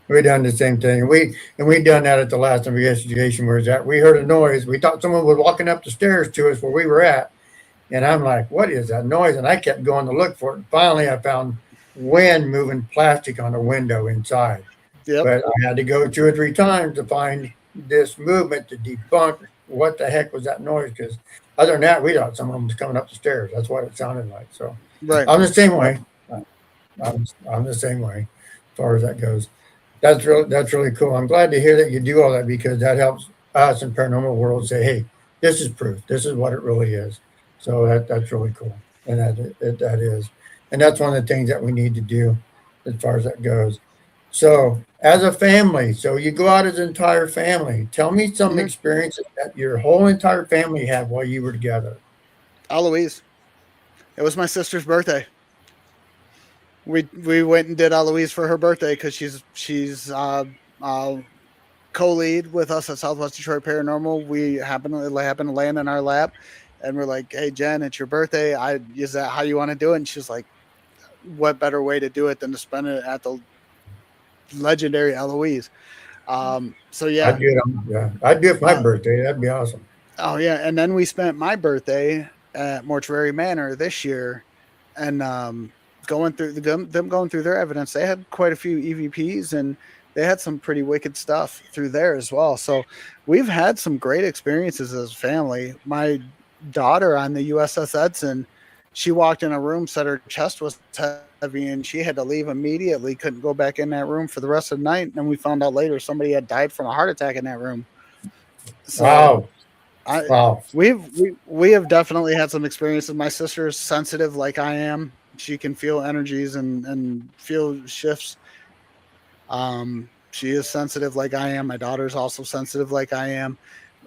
Speaker 2: We done the same thing. We done that at the last investigation where that we heard a noise. We thought someone was walking up the stairs to us where we were at, and I'm like, "What is that noise?" And I kept going to look for it. And finally, I found wind moving plastic on the window inside.
Speaker 1: Yep.
Speaker 2: But I had to go 2 or 3 times to find this movement to debunk what the heck was that noise. Because other than that, we thought someone was coming up the stairs. That's what it sounded like. So
Speaker 1: Right.
Speaker 2: I'm the same way. I'm the same way as far as that goes. That's really cool. I'm glad to hear that you do all that because that helps us in paranormal world say, hey, this is proof. This is what it really is. So that's really cool, and that is, and that's one of the things that we need to do as far as that goes. So as a family, so you go out as an entire family. Tell me some
Speaker 1: Mhm.
Speaker 2: experiences that your whole entire family had while you were together.
Speaker 1: Eloise. It was my sister's birthday. We went and did Eloise for her birthday because she's co-lead with us at Southwest Detroit Paranormal. We happened to land in our lap, and we're like, "Hey Jen, it's your birthday. Is that how you want to do it?" And she's like, "What better way to do it than to spend it at the legendary Eloise?" So yeah.
Speaker 2: I'd do it for my
Speaker 1: uh,
Speaker 2: birthday. That'd be awesome.
Speaker 1: oh yeah, and then we spent my birthday at Mortuary Manor this year, and going through them going through their evidence. They had quite a few EVPs, and they had some pretty wicked stuff through there as well. So we've had some great experiences as a family. My daughter on the USS Edson, she walked in a room, said her chest was heavy, and she had to leave immediately. Couldn't go back in that room for the rest of the night. And we found out later somebody had died from a heart attack in that room. So
Speaker 2: Wow.
Speaker 1: I
Speaker 2: Wow.
Speaker 1: we have definitely had some experiences. My sister is sensitive like I am. She can feel energies and feel shifts. She is sensitive like I am. My daughter's also sensitive like I am.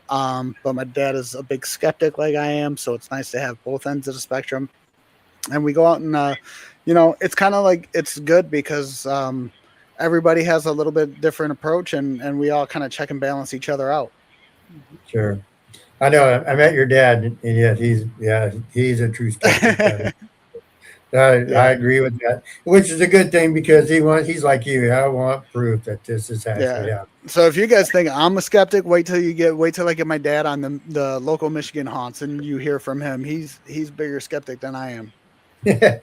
Speaker 1: But my dad is a big skeptic like I am, so it's nice to have both ends of the spectrum. And we go out and it's kind of like it's good because everybody has a little bit different approach, and we all kind of check and balance each other out.
Speaker 2: Sure. I know. I met your dad, and he's a true skeptic. I
Speaker 1: Yeah,
Speaker 2: agree with that, which is a good thing because he's like you. I want proof that this is actually
Speaker 1: yeah.
Speaker 2: happening.
Speaker 1: So if you guys think I'm a skeptic, wait till I get my dad on the local Michigan haunts, and you hear from him. He's bigger skeptic than I am.
Speaker 2: I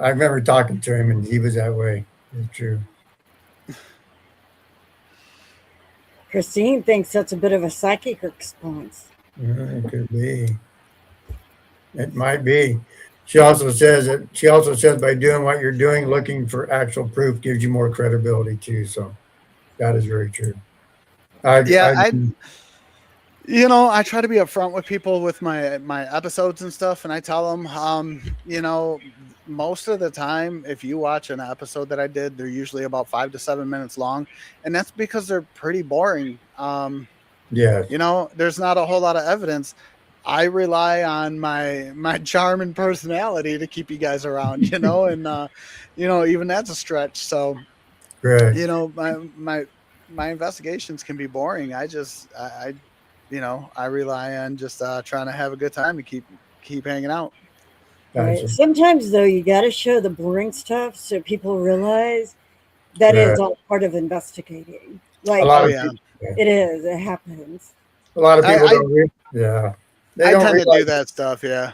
Speaker 2: remember talking to him, and he was that way. It's true.
Speaker 3: Christine thinks that's a bit of a psychic response.
Speaker 2: It could be. It might be. She also says by doing what you're doing, looking for actual proof gives you more credibility too. So that is very true.
Speaker 1: Yeah,
Speaker 2: I
Speaker 1: I try to be upfront with people with my episodes and stuff, and I tell them, most of the time, if you watch an episode that I did, they're usually about 5 to 7 minutes long, and that's because they're pretty boring.
Speaker 2: yes,
Speaker 1: There's not a whole lot of evidence. I rely on my charm and personality to keep you guys around, and even that's a stretch. So,
Speaker 2: correct.
Speaker 1: my investigations can be boring. I rely on just trying to have a good time and keep hanging out.
Speaker 3: Right.
Speaker 2: Gotcha.
Speaker 3: Sometimes though, you got to show the boring stuff so people realize that is
Speaker 2: Right.
Speaker 3: all part of investigating.
Speaker 2: A
Speaker 3: Like
Speaker 2: lot
Speaker 1: Oh
Speaker 2: of
Speaker 1: yeah,
Speaker 2: people,
Speaker 3: it is, it happens.
Speaker 2: a lot of people
Speaker 1: I
Speaker 2: don't. Yeah, they
Speaker 1: I
Speaker 2: don't
Speaker 1: tend to do
Speaker 2: realize
Speaker 1: that stuff. Yeah.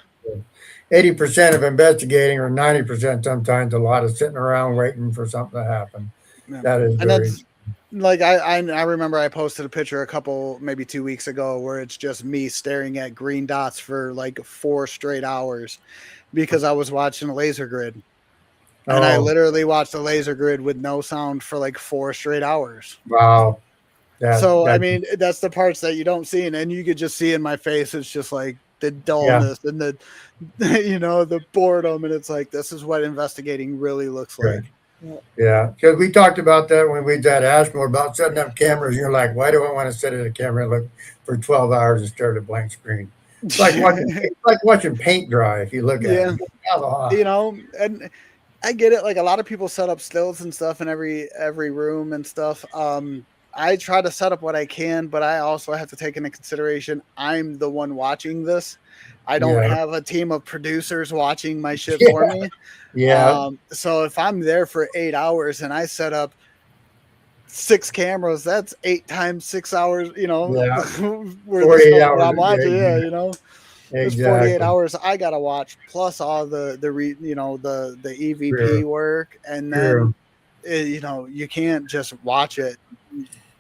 Speaker 2: 80% of investigating, or 90% sometimes. A lot of sitting around waiting for something to happen.
Speaker 1: Yeah.
Speaker 2: That is
Speaker 1: And
Speaker 2: very.
Speaker 1: that's like I remember I posted a picture a couple maybe 2 weeks ago where it's just me staring at green dots for like 4 straight hours because I was watching a laser grid. And I
Speaker 2: Oh,
Speaker 1: literally watched a laser grid with no sound for like 4 straight hours.
Speaker 2: wow.
Speaker 1: So I
Speaker 2: That
Speaker 1: mean that's the parts that you don't see, and you could just see in my face it's just like the
Speaker 2: yeah.
Speaker 1: dullness and the the boredom, and it's like this is what investigating really looks
Speaker 2: Right.
Speaker 1: like.
Speaker 2: Yeah, because we talked about that when we was at Ashmore about setting up cameras. You're like, why do I want to sit at a camera and look for 12 hours and stare at a blank screen? It's like watching paint dry if you look at
Speaker 1: Yeah.
Speaker 2: it. Come on.
Speaker 1: And I get it. Like a lot of people set up stills and stuff in every room and stuff. I try to set up what I can, but I also have to take into consideration I'm the one watching this. I don't
Speaker 2: Yeah,
Speaker 1: have a team of producers watching my shit
Speaker 2: yeah,
Speaker 1: for me.
Speaker 2: yeah,
Speaker 1: So if I'm there for 8 hours and I set up 6 cameras, that's 8 times 6 hours,
Speaker 2: yeah.
Speaker 1: worth of
Speaker 2: 48
Speaker 1: stuff that
Speaker 2: hours
Speaker 1: I'm
Speaker 2: a
Speaker 1: watching.
Speaker 2: day.
Speaker 1: Yeah, there's 48
Speaker 2: Exactly.
Speaker 1: hours I gotta watch plus all the EVP
Speaker 2: True.
Speaker 1: work, and then
Speaker 2: True.
Speaker 1: you can't just watch it.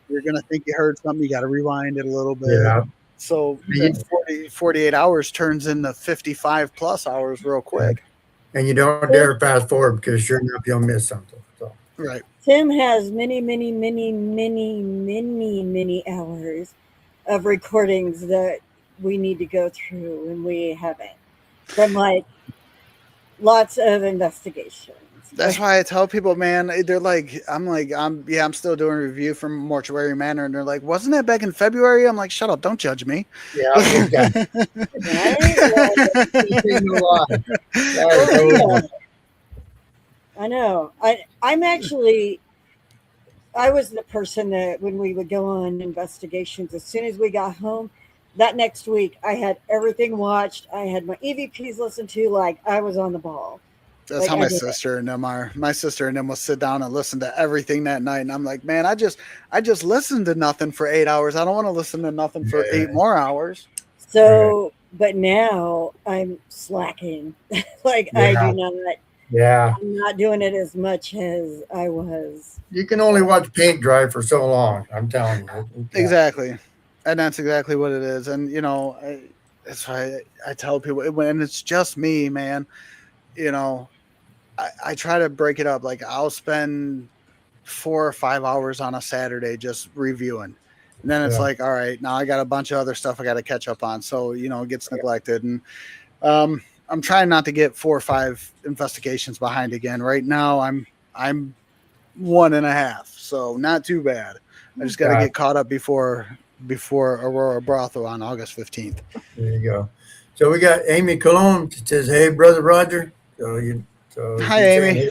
Speaker 1: You're gonna think you heard something. You got to rewind it a little bit.
Speaker 2: Yeah.
Speaker 1: So that
Speaker 2: And
Speaker 1: 48 hours turns into 55 plus hours real
Speaker 2: you,
Speaker 1: quick.
Speaker 2: and you don't dare fast forward because sure enough you'll miss something. So
Speaker 1: Right.
Speaker 3: Tim has many, many, many, many, many, many hours of recordings that we need to go through, and we haven't. From like lots of investigations.
Speaker 1: That's why I tell people, man, they're like, I'm still doing a review from Mortuary Manor, and they're like, wasn't that back in February? I'm like, shut up, don't judge me.
Speaker 2: yeah, exactly.
Speaker 3: Right? Well,
Speaker 2: That is no lie. That is
Speaker 3: oh,
Speaker 2: no
Speaker 3: yeah.
Speaker 2: lie.
Speaker 3: I know. I was the person that when we would go on investigations, as soon as we got home, that next week I had everything watched. I had my EVPs listened to, like I was on the ball.
Speaker 1: That's
Speaker 3: Like
Speaker 1: how
Speaker 3: I
Speaker 1: my
Speaker 3: did it.
Speaker 1: sister and them are. My sister and them will sit down and listen to everything that night, and I'm like, man, I just listened to nothing for 8 hours. I don't want to listen to nothing for
Speaker 2: Yeah.
Speaker 1: 8 more hours.
Speaker 3: So, but now I'm slacking. Like I
Speaker 2: Yeah.
Speaker 3: do not.
Speaker 2: Yeah.
Speaker 3: I'm not doing it as much as I was.
Speaker 2: You can only watch paint dry for so long. I'm telling you. Yeah.
Speaker 1: Exactly, and that's exactly what it is. And that's why I tell people when it's just me, man. I try to break it up. Like I'll spend 4 or 5 hours on a Saturday just reviewing. And then it's
Speaker 2: Yeah.
Speaker 1: like, all right, now I got a bunch of other stuff I got to catch up on. So, it gets neglected. And I'm trying not to get 4 or 5 investigations behind again. Right now I'm 1.5. So not too bad. I just got to
Speaker 2: Got
Speaker 1: get caught up before Aurora Brothel on August 15th.
Speaker 2: There you go. So we got Amy Cologne that says, hey, Brother Roger. So
Speaker 1: Hi,
Speaker 2: she's saying,
Speaker 1: Amy.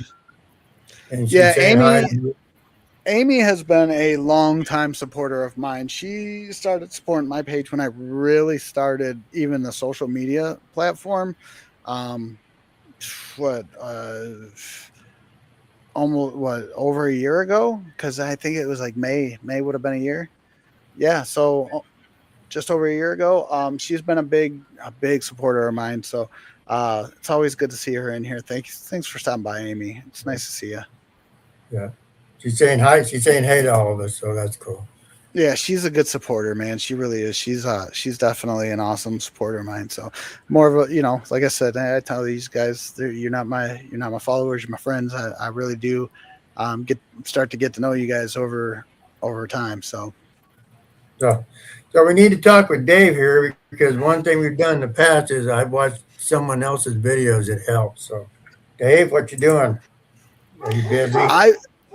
Speaker 2: and
Speaker 1: Yeah,
Speaker 2: she's saying hi.
Speaker 1: Amy has been a longtime supporter of mine. She started supporting my page when I really started even the social media platform. Um, what almost what over a year ago? Because I think it was like May. May would have been a year. Yeah, so just over a year ago. She's been a big supporter of mine. So it's always good to see her in here. Thanks for stopping by, Amy. It's nice to see you.
Speaker 2: Yeah. She's saying hi. She's saying hey to all of us. So that's cool.
Speaker 1: Yeah, she's a good supporter, man. She really is. She's definitely an awesome supporter of mine. So more of a, like I said, I tell these guys, you're not my followers, you're my friends. I really do start to get to know you guys over time. So
Speaker 2: So, so we need to talk with Dave here because one thing we've done in the past is I've watched someone else's videos. It helps. So, Dave, what you doing? Are you busy?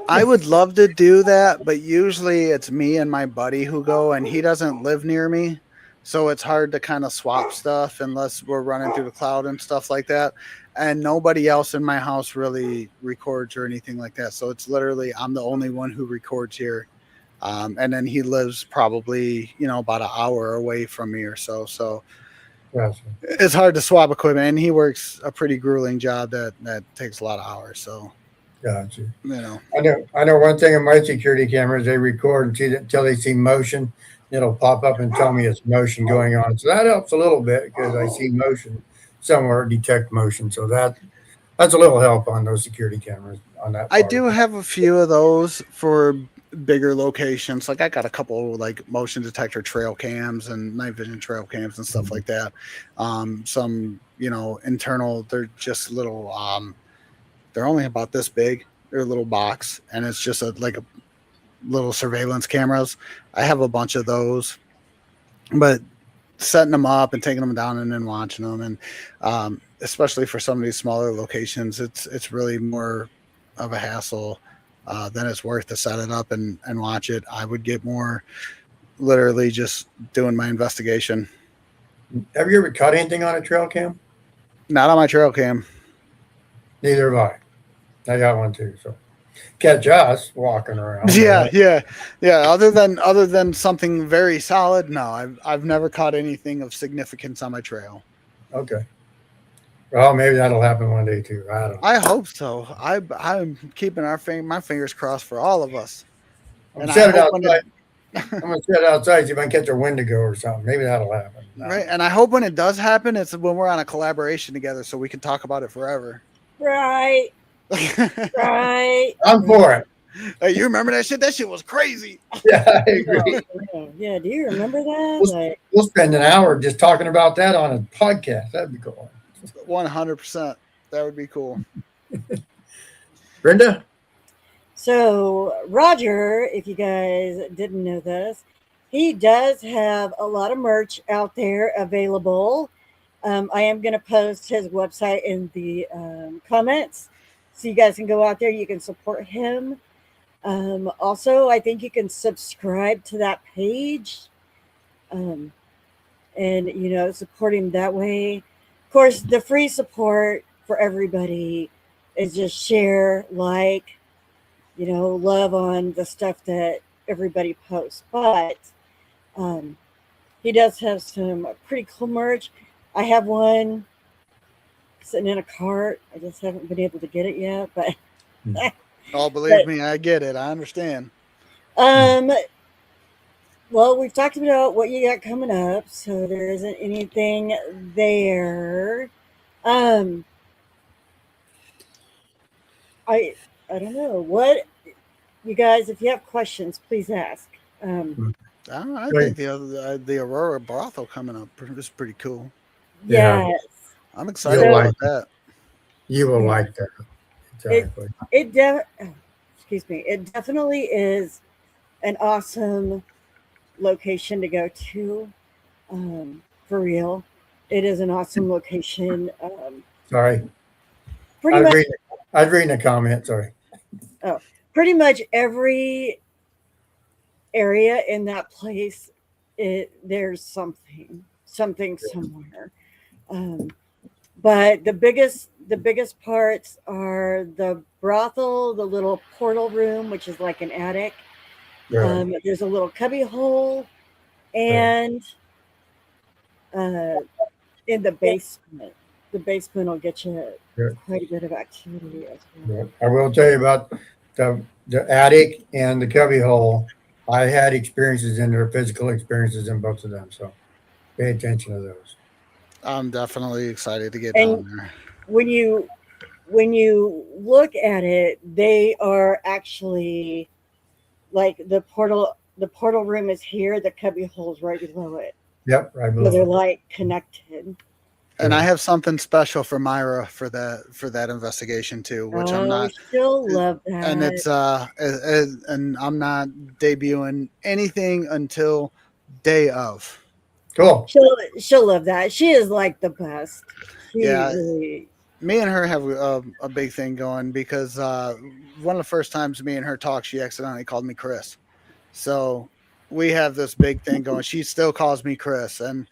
Speaker 1: I would love to do that, but usually it's me and my buddy who go, and he doesn't live near me. So it's hard to kind of swap stuff unless we're running through the cloud and stuff like that. And nobody else in my house really records or anything like that. So it's literally I'm the only one who records here. And then he lives probably, about an hour away from me or so. So
Speaker 2: Gotcha.
Speaker 1: it's hard to swap equipment. And he works a pretty grueling job that takes a lot of hours. So,
Speaker 2: Gotcha.
Speaker 1: you know.
Speaker 2: I know one thing on my security cameras, they record until they see motion. It'll pop up and tell me it's motion going on. So that helps a little bit because I see motion somewhere, detect motion. So that's a little help on those security cameras on that
Speaker 1: I
Speaker 2: part
Speaker 1: do
Speaker 2: of it.
Speaker 1: have a few of those for bigger locations. Like I got a couple like motion detector trail cams and night vision trail cams and stuff like that. Some, internal, they're just little they're only about this big. They're a little box and it's just like a little surveillance cameras. I have a bunch of those. But setting them up and taking them down and then watching them and especially for some of these smaller locations, it's really more of a hassle than it's worth to set it up and watch it. I would get more literally just doing my investigation.
Speaker 2: Have you ever caught anything on a trail cam?
Speaker 1: Not on my trail cam.
Speaker 2: Neither have I. I got one too. So catch us walking around.
Speaker 1: Yeah, yeah, yeah. Other than something very solid, no, I've never caught anything of significance on my trail.
Speaker 2: Okay. Well, maybe that'll happen one day too. I don't know.
Speaker 1: I hope so. I'm keeping my fingers crossed for all of us,
Speaker 2: I'm gonna
Speaker 1: and I
Speaker 2: set it
Speaker 1: hope when it
Speaker 2: outside. I'm gonna set it outside, see if I can catch a Wendigo or something. Maybe that'll happen.
Speaker 1: right, and I hope when it does happen, it's when we're on a collaboration together, so we can talk about it forever.
Speaker 3: Right, right.
Speaker 2: I'm for it.
Speaker 1: Hey, you remember that shit? That shit was crazy.
Speaker 2: Yeah, I agree.
Speaker 3: Yeah, do you remember that?
Speaker 2: We'll,
Speaker 3: Like,
Speaker 2: we'll spend an hour just talking about that on a podcast. That'd be cool.
Speaker 1: 100%. That would be cool.
Speaker 2: Brenda?
Speaker 3: so Roger, if you guys didn't know this, he does have a lot of merch out there available. I am going to post his website in the comments so you guys can go out there. You can support him. Also, I think you can subscribe to that page and, support him that way. Of course, the free support for everybody is just share, like, love on the stuff that everybody posts. But he does have some pretty cool merch. I have one sitting in a cart. I just haven't been able to get it yet. But
Speaker 1: Oh, believe me, I get it. I understand.
Speaker 3: Well, we've talked about what you got coming up, so there isn't anything there. I don't know what you guys. If you have questions, please ask.
Speaker 1: I think the Aurora brothel coming up is pretty cool.
Speaker 2: Yeah.
Speaker 3: Yes,
Speaker 1: I'm excited
Speaker 2: You'll
Speaker 1: about
Speaker 2: like
Speaker 1: that.
Speaker 2: You will like that. Exactly.
Speaker 3: excuse me. It definitely is an awesome location to go to. For real, it is an awesome location.
Speaker 2: Sorry.
Speaker 3: Pretty much,
Speaker 2: I was reading a comment. Sorry.
Speaker 3: pretty much every area in that place, there's something somewhere. But the the biggest parts are the brothel, the little portal room, which is like an attic.
Speaker 2: Right.
Speaker 3: There's a little cubby hole, and uh, in the basement. The basement will get you
Speaker 2: Yeah.
Speaker 3: quite a bit of activity as well.
Speaker 2: Yeah. I will tell you about the attic and the cubby hole. I had experiences in there, physical experiences in both of them. So pay attention to those.
Speaker 1: I'm definitely excited to get
Speaker 3: And
Speaker 1: down there.
Speaker 3: when you look at it, they are actually like the portal room is here, the cubby hole's right below it.
Speaker 2: Yep, right
Speaker 3: So they're
Speaker 2: below.
Speaker 3: like connected.
Speaker 1: And I
Speaker 2: Good.
Speaker 1: have something special for Myra for that investigation too, which I'm
Speaker 3: Oh,
Speaker 1: not.
Speaker 3: she'll love
Speaker 1: And
Speaker 3: that.
Speaker 1: it's and I'm not debuting anything until day of.
Speaker 2: Cool.
Speaker 3: She'll love that. She is like the best. She
Speaker 1: Yeah,
Speaker 3: really.
Speaker 1: me and her have a big thing going because one of the first times me and her talked, she accidentally called me Chris. So we have this big thing going. She still calls me Chris, and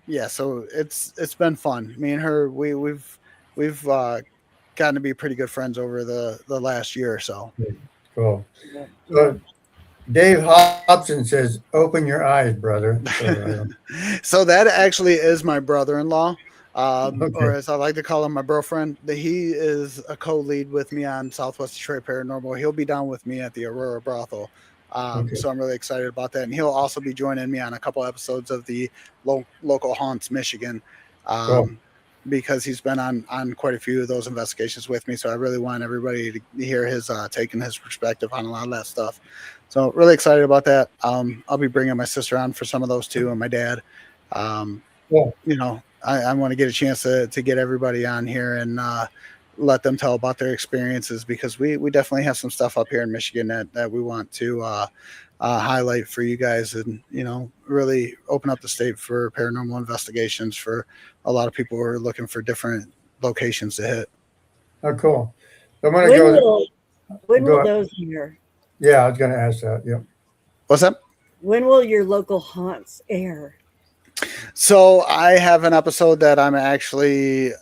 Speaker 1: yeah, so it's been fun. Me and her, we've gotten to be pretty good friends over the last year or so.
Speaker 2: Cool.
Speaker 3: Yeah.
Speaker 2: So Dave Hobson says, "Open your eyes, brother." So
Speaker 1: So that actually is my brother-in-law, or
Speaker 2: okay,
Speaker 1: as I like to call him, my girlfriend. He is a co-lead with me on Southwest Detroit Paranormal. He'll be down with me at the Aurora Brothel.
Speaker 2: okay,
Speaker 1: So I'm really excited about that, and he'll also be joining me on a couple episodes of the local haunts Michigan,
Speaker 2: cool.
Speaker 1: um, because he's been on quite a few of those investigations with me. So I really want everybody to hear his take and his perspective on a lot of that stuff. So really excited about that. I'll be bringing my sister on for some of those too, and my dad. Um,
Speaker 2: Cool.
Speaker 1: I want to get a chance to get everybody on here and let them tell about their experiences because we definitely have some stuff up here in Michigan that we want to highlight for you guys and really open up the state for paranormal investigations for a lot of people who are looking for different locations to hit.
Speaker 2: Oh, cool. I'm gonna
Speaker 3: When
Speaker 2: go.
Speaker 3: will when will
Speaker 2: Go.
Speaker 3: those air?
Speaker 2: Yeah, I was gonna ask that. Yep.
Speaker 1: What's up?
Speaker 3: When will your local haunts air?
Speaker 1: So I have an episode that I'm actually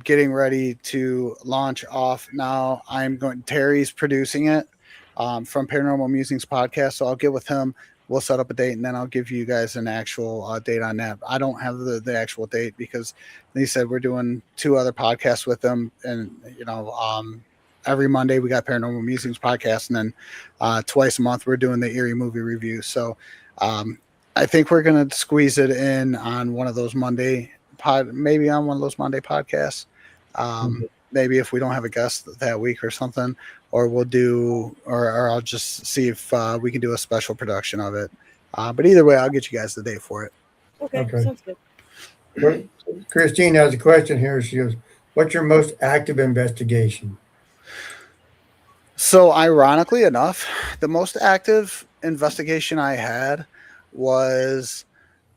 Speaker 1: getting ready to launch off now. Terry's producing it from Paranormal Musings podcast. So I'll get with him. We'll set up a date and then I'll give you guys an actual date on that. I don't have the actual date because they said we're doing 2 other podcasts with them. And, every Monday we got Paranormal Musings podcast. And then twice a month we're doing the Eerie movie review. So, I think we're gonna squeeze it in on one of those maybe on one of those Monday podcasts.
Speaker 2: Okay.
Speaker 1: Maybe if we don't have a guest that week or something, or or I'll just see if we can do a special production of it. But either way, I'll get you guys the date for it.
Speaker 3: Okay,
Speaker 2: Okay.
Speaker 3: sounds good.
Speaker 2: Well, Christine has a question here. She goes, "What's your most active investigation?"
Speaker 1: So, ironically enough, the most active investigation I had was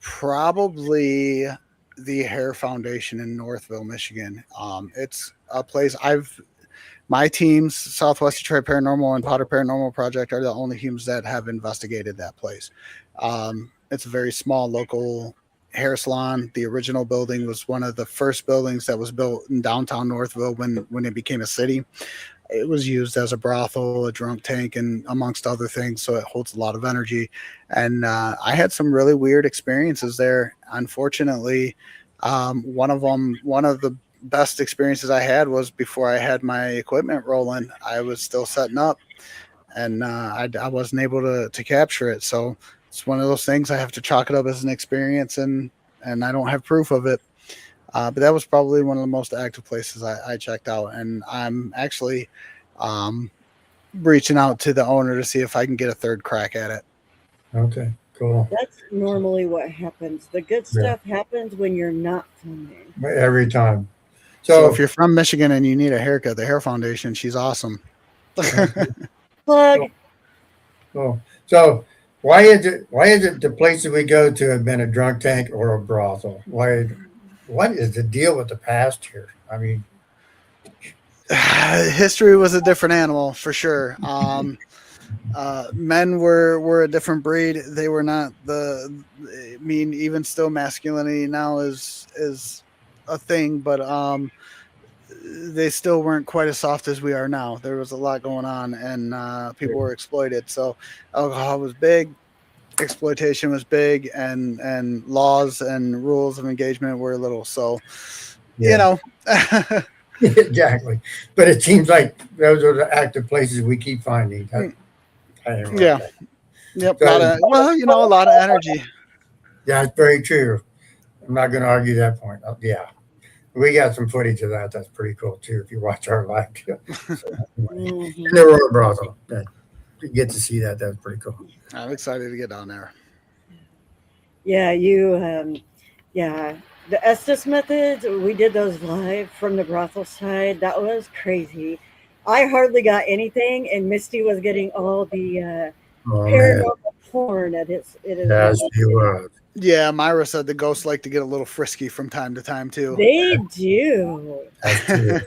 Speaker 1: probably the Hair Foundation in Northville, Michigan. It's a place my teams, Southwest Detroit Paranormal and Potter Paranormal Project, are the only teams that have investigated that place. It's a very small local hair salon. The original building was one of the first buildings that was built in downtown Northville when it became a city. It was used as a brothel, a drunk tank, and amongst other things. So it holds a lot of energy. And I had some really weird experiences there. Unfortunately, one of the best experiences I had was before I had my equipment rolling. I was still setting up, and I wasn't able to capture it. So it's one of those things I have to chalk it up as an experience, and I don't have proof of it. But that was probably one of the most active places I checked out. And I'm actually reaching out to the owner to see if I can get a third crack at it.
Speaker 2: Okay, cool.
Speaker 3: That's normally what happens. The good
Speaker 2: Yeah,
Speaker 3: stuff happens when you're not filming.
Speaker 2: every time.
Speaker 1: So if
Speaker 2: So,
Speaker 1: you're from Michigan and you need a haircut, the Hair Foundation, she's awesome.
Speaker 2: okay,
Speaker 3: Plug.
Speaker 2: cool. Cool. So, why is it the places we go to have been a drunk tank or a brothel? What is the deal with the past here? I mean,
Speaker 1: History was a different animal for sure. Men were a different breed. They were not even still masculinity now is a thing, but they still weren't quite as soft as we are now. There was a lot going on, and people were exploited. So alcohol was big, exploitation was big, and laws and rules of engagement were little. So, you
Speaker 2: Yeah.
Speaker 1: know,
Speaker 2: Exactly. But it seems like those are the active places we keep finding. I interrupt
Speaker 1: yeah,
Speaker 2: that.
Speaker 1: yep,
Speaker 2: So,
Speaker 1: a lot of energy.
Speaker 2: yeah, it's very true. I'm not going to argue that point. Yeah. We got some footage of that. That's pretty cool too. If you watch our live, so anyway, in the
Speaker 3: Mhm.
Speaker 2: Royal Brothel, you get to see that. That's pretty cool.
Speaker 1: I'm excited to get down there.
Speaker 3: Yeah, yeah, the Estes methods, we did those live from the brothel side. That was crazy. I hardly got anything, and Misty was getting all the
Speaker 2: Oh man,
Speaker 3: paranormal porn at his
Speaker 2: yes,
Speaker 3: level.
Speaker 2: he was.
Speaker 1: Yeah, Myra said the ghosts like to get a little frisky from time to time too.
Speaker 3: They do.
Speaker 2: That's true.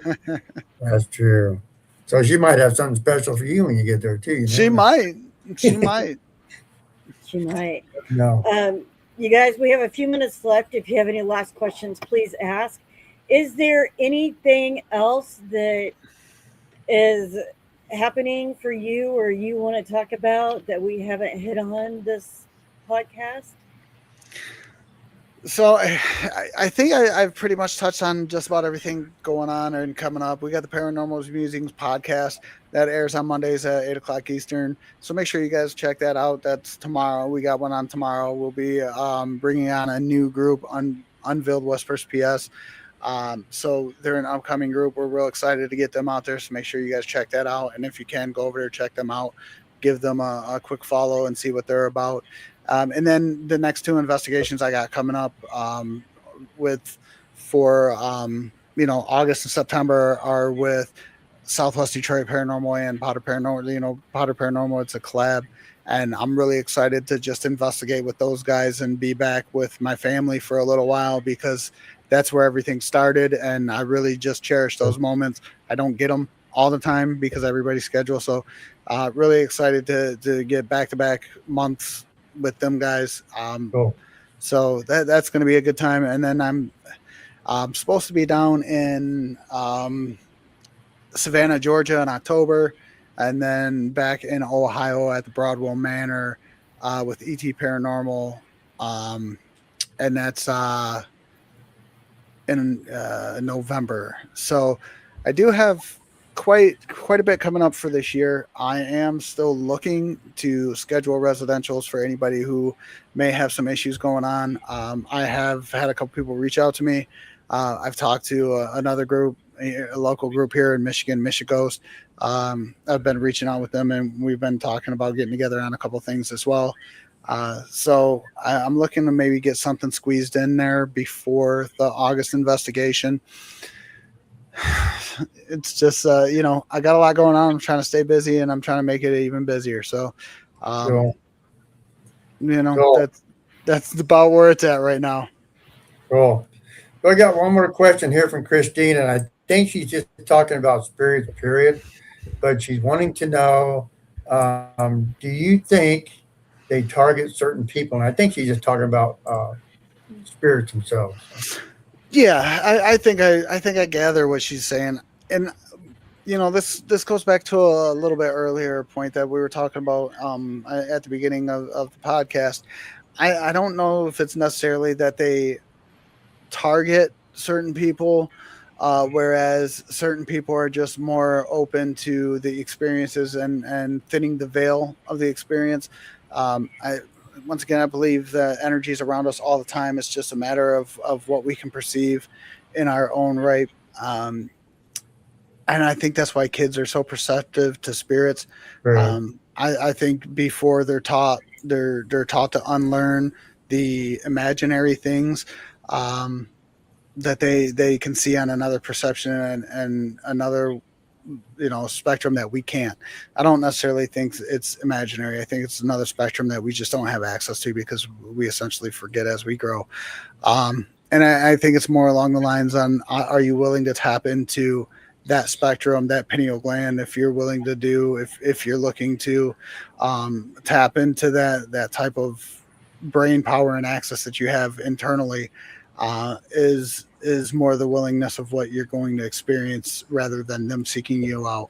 Speaker 2: That's true. So she might have something special for you when you get there too. You
Speaker 1: She
Speaker 2: never know.
Speaker 1: might. She might.
Speaker 3: She might.
Speaker 2: No.
Speaker 3: You guys, we have a few minutes left. If you have any last questions, please ask. Is there anything else that is happening for you or you want to talk about that we haven't hit on this podcast?
Speaker 1: So I think I've pretty much touched on just about everything going on and coming up. We got the Paranormal Musings podcast that airs on Mondays at 8 o'clock Eastern. So make sure you guys check that out. That's tomorrow. We got one on tomorrow. We'll be bringing on a new group, Unveiled West First PS. So they're an upcoming group. We're real excited to get them out there. So make sure you guys check that out. And if you can, go over there, check them out, give them a quick follow and see what they're about. And then the next two investigations I got coming up for August and September are with Southwest Detroit Paranormal and Potter Paranormal. Potter Paranormal, it's a collab, and I'm really excited to just investigate with those guys and be back with my family for a little while because that's where everything started, and I really just cherish those moments. I don't get them all the time because everybody's schedule. So really excited to get back-to-back months with them guys.
Speaker 2: Cool.
Speaker 1: So that's going to be a good time. And then I'm supposed to be down in Savannah, Georgia in October, and then back in Ohio at the Broadwell Manor with ET Paranormal. And that's in November. So I do have quite a bit coming up for this year. I am still looking to schedule residentials for anybody who may have some issues going on. I have had a couple people reach out to me. I've talked to another group, a local group here in Michigan, Michighost. I've been reaching out with them, and we've been talking about getting together on a couple things as well. So I'm looking to maybe get something squeezed in there before the August investigation. It's just I got a lot going on. I'm trying to stay busy, and I'm trying to make it even busier. So
Speaker 2: Cool.
Speaker 1: that's about where it's at right now.
Speaker 2: Cool. So I got one more question here from Christine, and I think she's just talking about spirits, period. But she's wanting to know, do you think they target certain people? And I think she's just talking about spirits themselves.
Speaker 1: Yeah, I think I gather what she's saying, and this goes back to a little bit earlier point that we were talking about at the beginning of the podcast. I don't know if it's necessarily that they target certain people, whereas certain people are just more open to the experiences and thinning the veil of the experience. Once again, I believe that energy is around us all the time. It's just a matter of what we can perceive in our own right. And I think that's why kids are so perceptive to spirits.
Speaker 2: Right.
Speaker 1: I think before they're taught to unlearn the imaginary things that they can see on another perception and another spectrum that we can't. I don't necessarily think it's imaginary. I think it's another spectrum that we just don't have access to because we essentially forget as we grow. And I think it's more along the lines on, are you willing to tap into that spectrum, that pineal gland, if you're willing to if you're looking to tap into that type of brain power and access that you have internally, is is more the willingness of what you're going to experience rather than them seeking you out.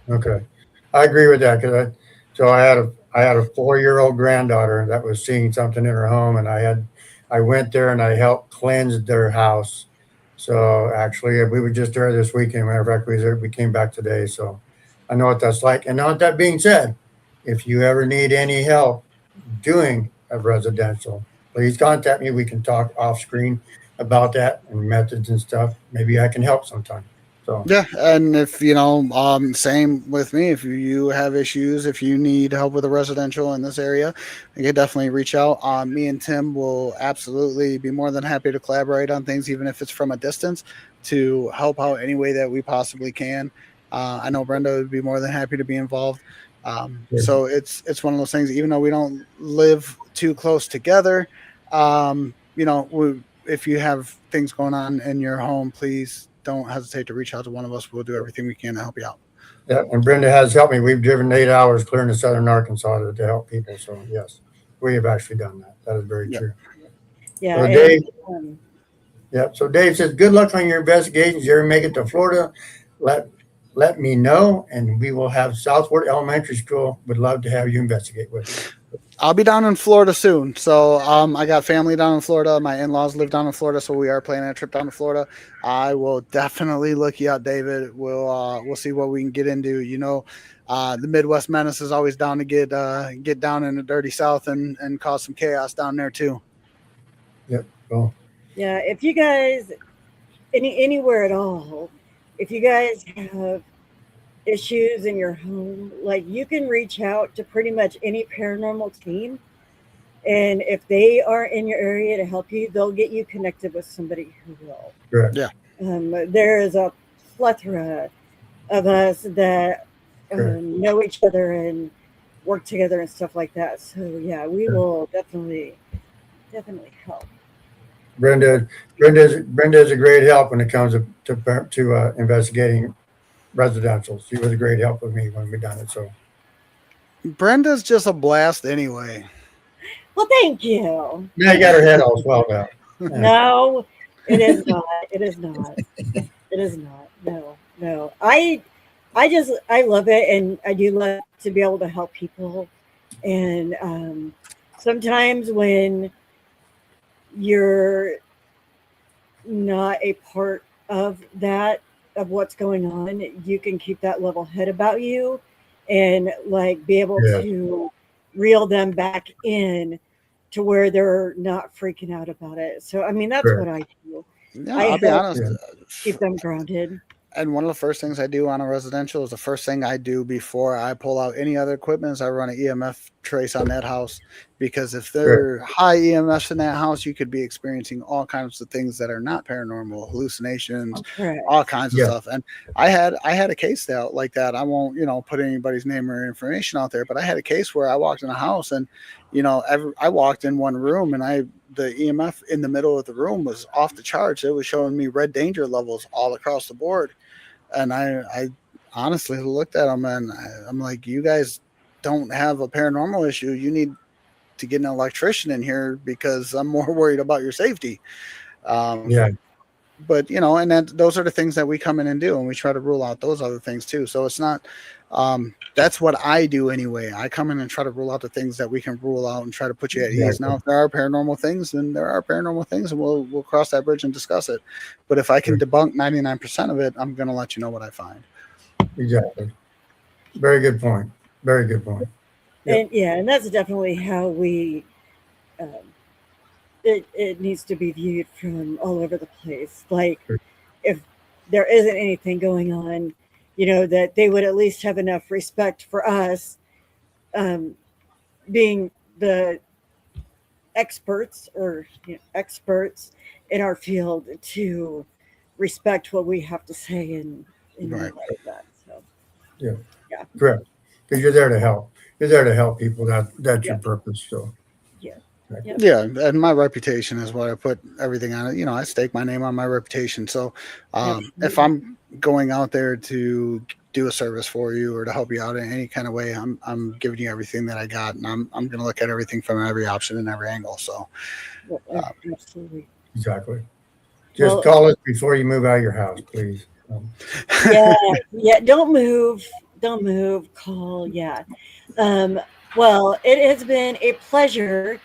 Speaker 2: Okay, I agree with that because I had a 4-year-old granddaughter that was seeing something in her home, and I went there and I helped cleanse their house. So actually, we were just there this weekend. Matter of fact, we came back today, so I know what that's like. And now, with that being said, if you ever need any help doing a residential, please contact me. We can talk off screen about that and methods and stuff. Maybe I can help sometime. So
Speaker 1: Yeah, and if same with me. If you have issues, if you need help with a residential in this area, you can definitely reach out. Me and Tim will absolutely be more than happy to collaborate on things, even if it's from a distance, to help out any way that we possibly can. I know Brenda would be more than happy to be involved. So it's one of those things. Even though we don't live too close together, if you have things going on in your home, please don't hesitate to reach out to one of us. We'll do everything we can to help you out.
Speaker 2: yeah, and Brenda has helped me. We've driven 8 hours clearing to southern Arkansas to help people. So yes, we have actually done that. That is very
Speaker 1: Yep.
Speaker 2: true.
Speaker 3: Yeah.
Speaker 2: So Dave, yeah. So Dave says, "Good luck on your investigations. You ever make it to Florida? Let let me know, and we will have Southward Elementary School. Would love to have you investigate with us."
Speaker 1: I'll be down in Florida soon. So I got family down in Florida. My in-laws live down in Florida, so we are planning a trip down to Florida. I will definitely look you up, David. We'll see what we can get into. The Midwest Menace is always down to get down in the dirty South and cause some chaos down there too.
Speaker 2: Yep. Cool.
Speaker 3: Yeah, if you guys anywhere at all, if you guys have issues in your home, like you can reach out to pretty much any paranormal team, and if they are in your area to help you, they'll get you connected with somebody who will.
Speaker 2: Correct.
Speaker 1: Yeah.
Speaker 3: There is a plethora of us that
Speaker 2: Correct.
Speaker 3: know each other and work together and stuff like that. So yeah, we will definitely help.
Speaker 2: Brenda is a great help when it comes to investigating residentials. She was a great help with me when we done it. So
Speaker 1: Brenda's just a blast anyway.
Speaker 3: Well, thank you.
Speaker 2: yeah, I got her head all swelled out.
Speaker 3: No, it is not. It is not. It is not. No. I love it, and I do love to be able to help people. And sometimes when you're not a part of what's going on, you can keep that level head about you and like be able to reel them back in to where they're not freaking out about it. So I mean, that's what I do.
Speaker 1: Yeah, I'll be honest.
Speaker 3: Keep them grounded.
Speaker 1: And one of the first things I do on a residential is the first thing I do before I pull out any other equipment is I run an EMF trace on that house, because if there are high EMFs in that house, you could be experiencing all kinds of things that are not paranormal, hallucinations, all kinds of stuff. And I had a case like that. I won't, put anybody's name or information out there, but I had a case where I walked in a house and, I walked in one room and the EMF in the middle of the room was off the charts. It was showing me red danger levels all across the board. And I honestly looked at them and I'm like, you guys don't have a paranormal issue. You need to get an electrician in here because I'm more worried about your safety. But, and those are the things that we come in and do. And we try to rule out those other things too. So it's not, that's what I do anyway. I come in and try to rule out the things that we can rule out and try to put you at ease. Now, if there are paranormal things, then there are paranormal things, and we'll cross that bridge and discuss it. But if I can debunk 99% of it, I'm going to let you know what I find.
Speaker 2: Exactly. Very good point. Very good point.
Speaker 3: Yep. And that's definitely how we. It needs to be viewed from all over the place. Like, if there isn't anything going on, that they would at least have enough respect for us, being the experts experts in our field, to respect what we have to say and like that. So
Speaker 2: yeah, correct. Because you're there to help. You're there to help people. That's your purpose. So
Speaker 1: yeah, and my reputation is what I put everything on it. I stake my name on my reputation. So if I'm going out there to do a service for you or to help you out in any kind of way, I'm giving you everything that I got, and I'm going to look at everything from every option and every angle. So
Speaker 3: absolutely,
Speaker 2: exactly. Just
Speaker 3: Well,
Speaker 2: call us before you move out of your house, please.
Speaker 3: yeah, don't move. Don't move. Call, yeah. Well, it has been a pleasure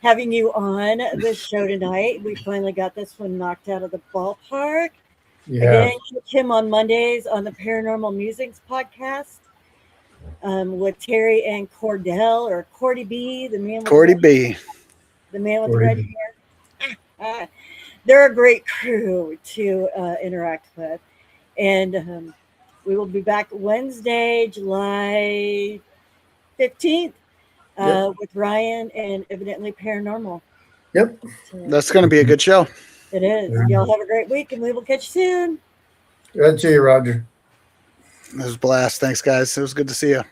Speaker 3: having you on this show tonight. We finally got this one knocked out of the ballpark.
Speaker 2: Yeah.
Speaker 3: Again, catch him on Mondays on the Paranormal Musings podcast with Terry and Cordell, or Cordy B, the man with
Speaker 1: Cordy
Speaker 3: the red,
Speaker 1: B.
Speaker 3: the man with the
Speaker 2: Cordy
Speaker 3: red
Speaker 2: B.
Speaker 3: hair. They're a great crew to interact with. And we will be back Wednesday, July 15th with Ryan and Evidently Paranormal.
Speaker 2: Yep.
Speaker 3: So
Speaker 1: That's going to be a good show.
Speaker 3: it is. Y'all have a great week, and we will catch you soon.
Speaker 2: Good to see you, Roger.
Speaker 1: It was a blast. Thanks, guys. It was good to see you.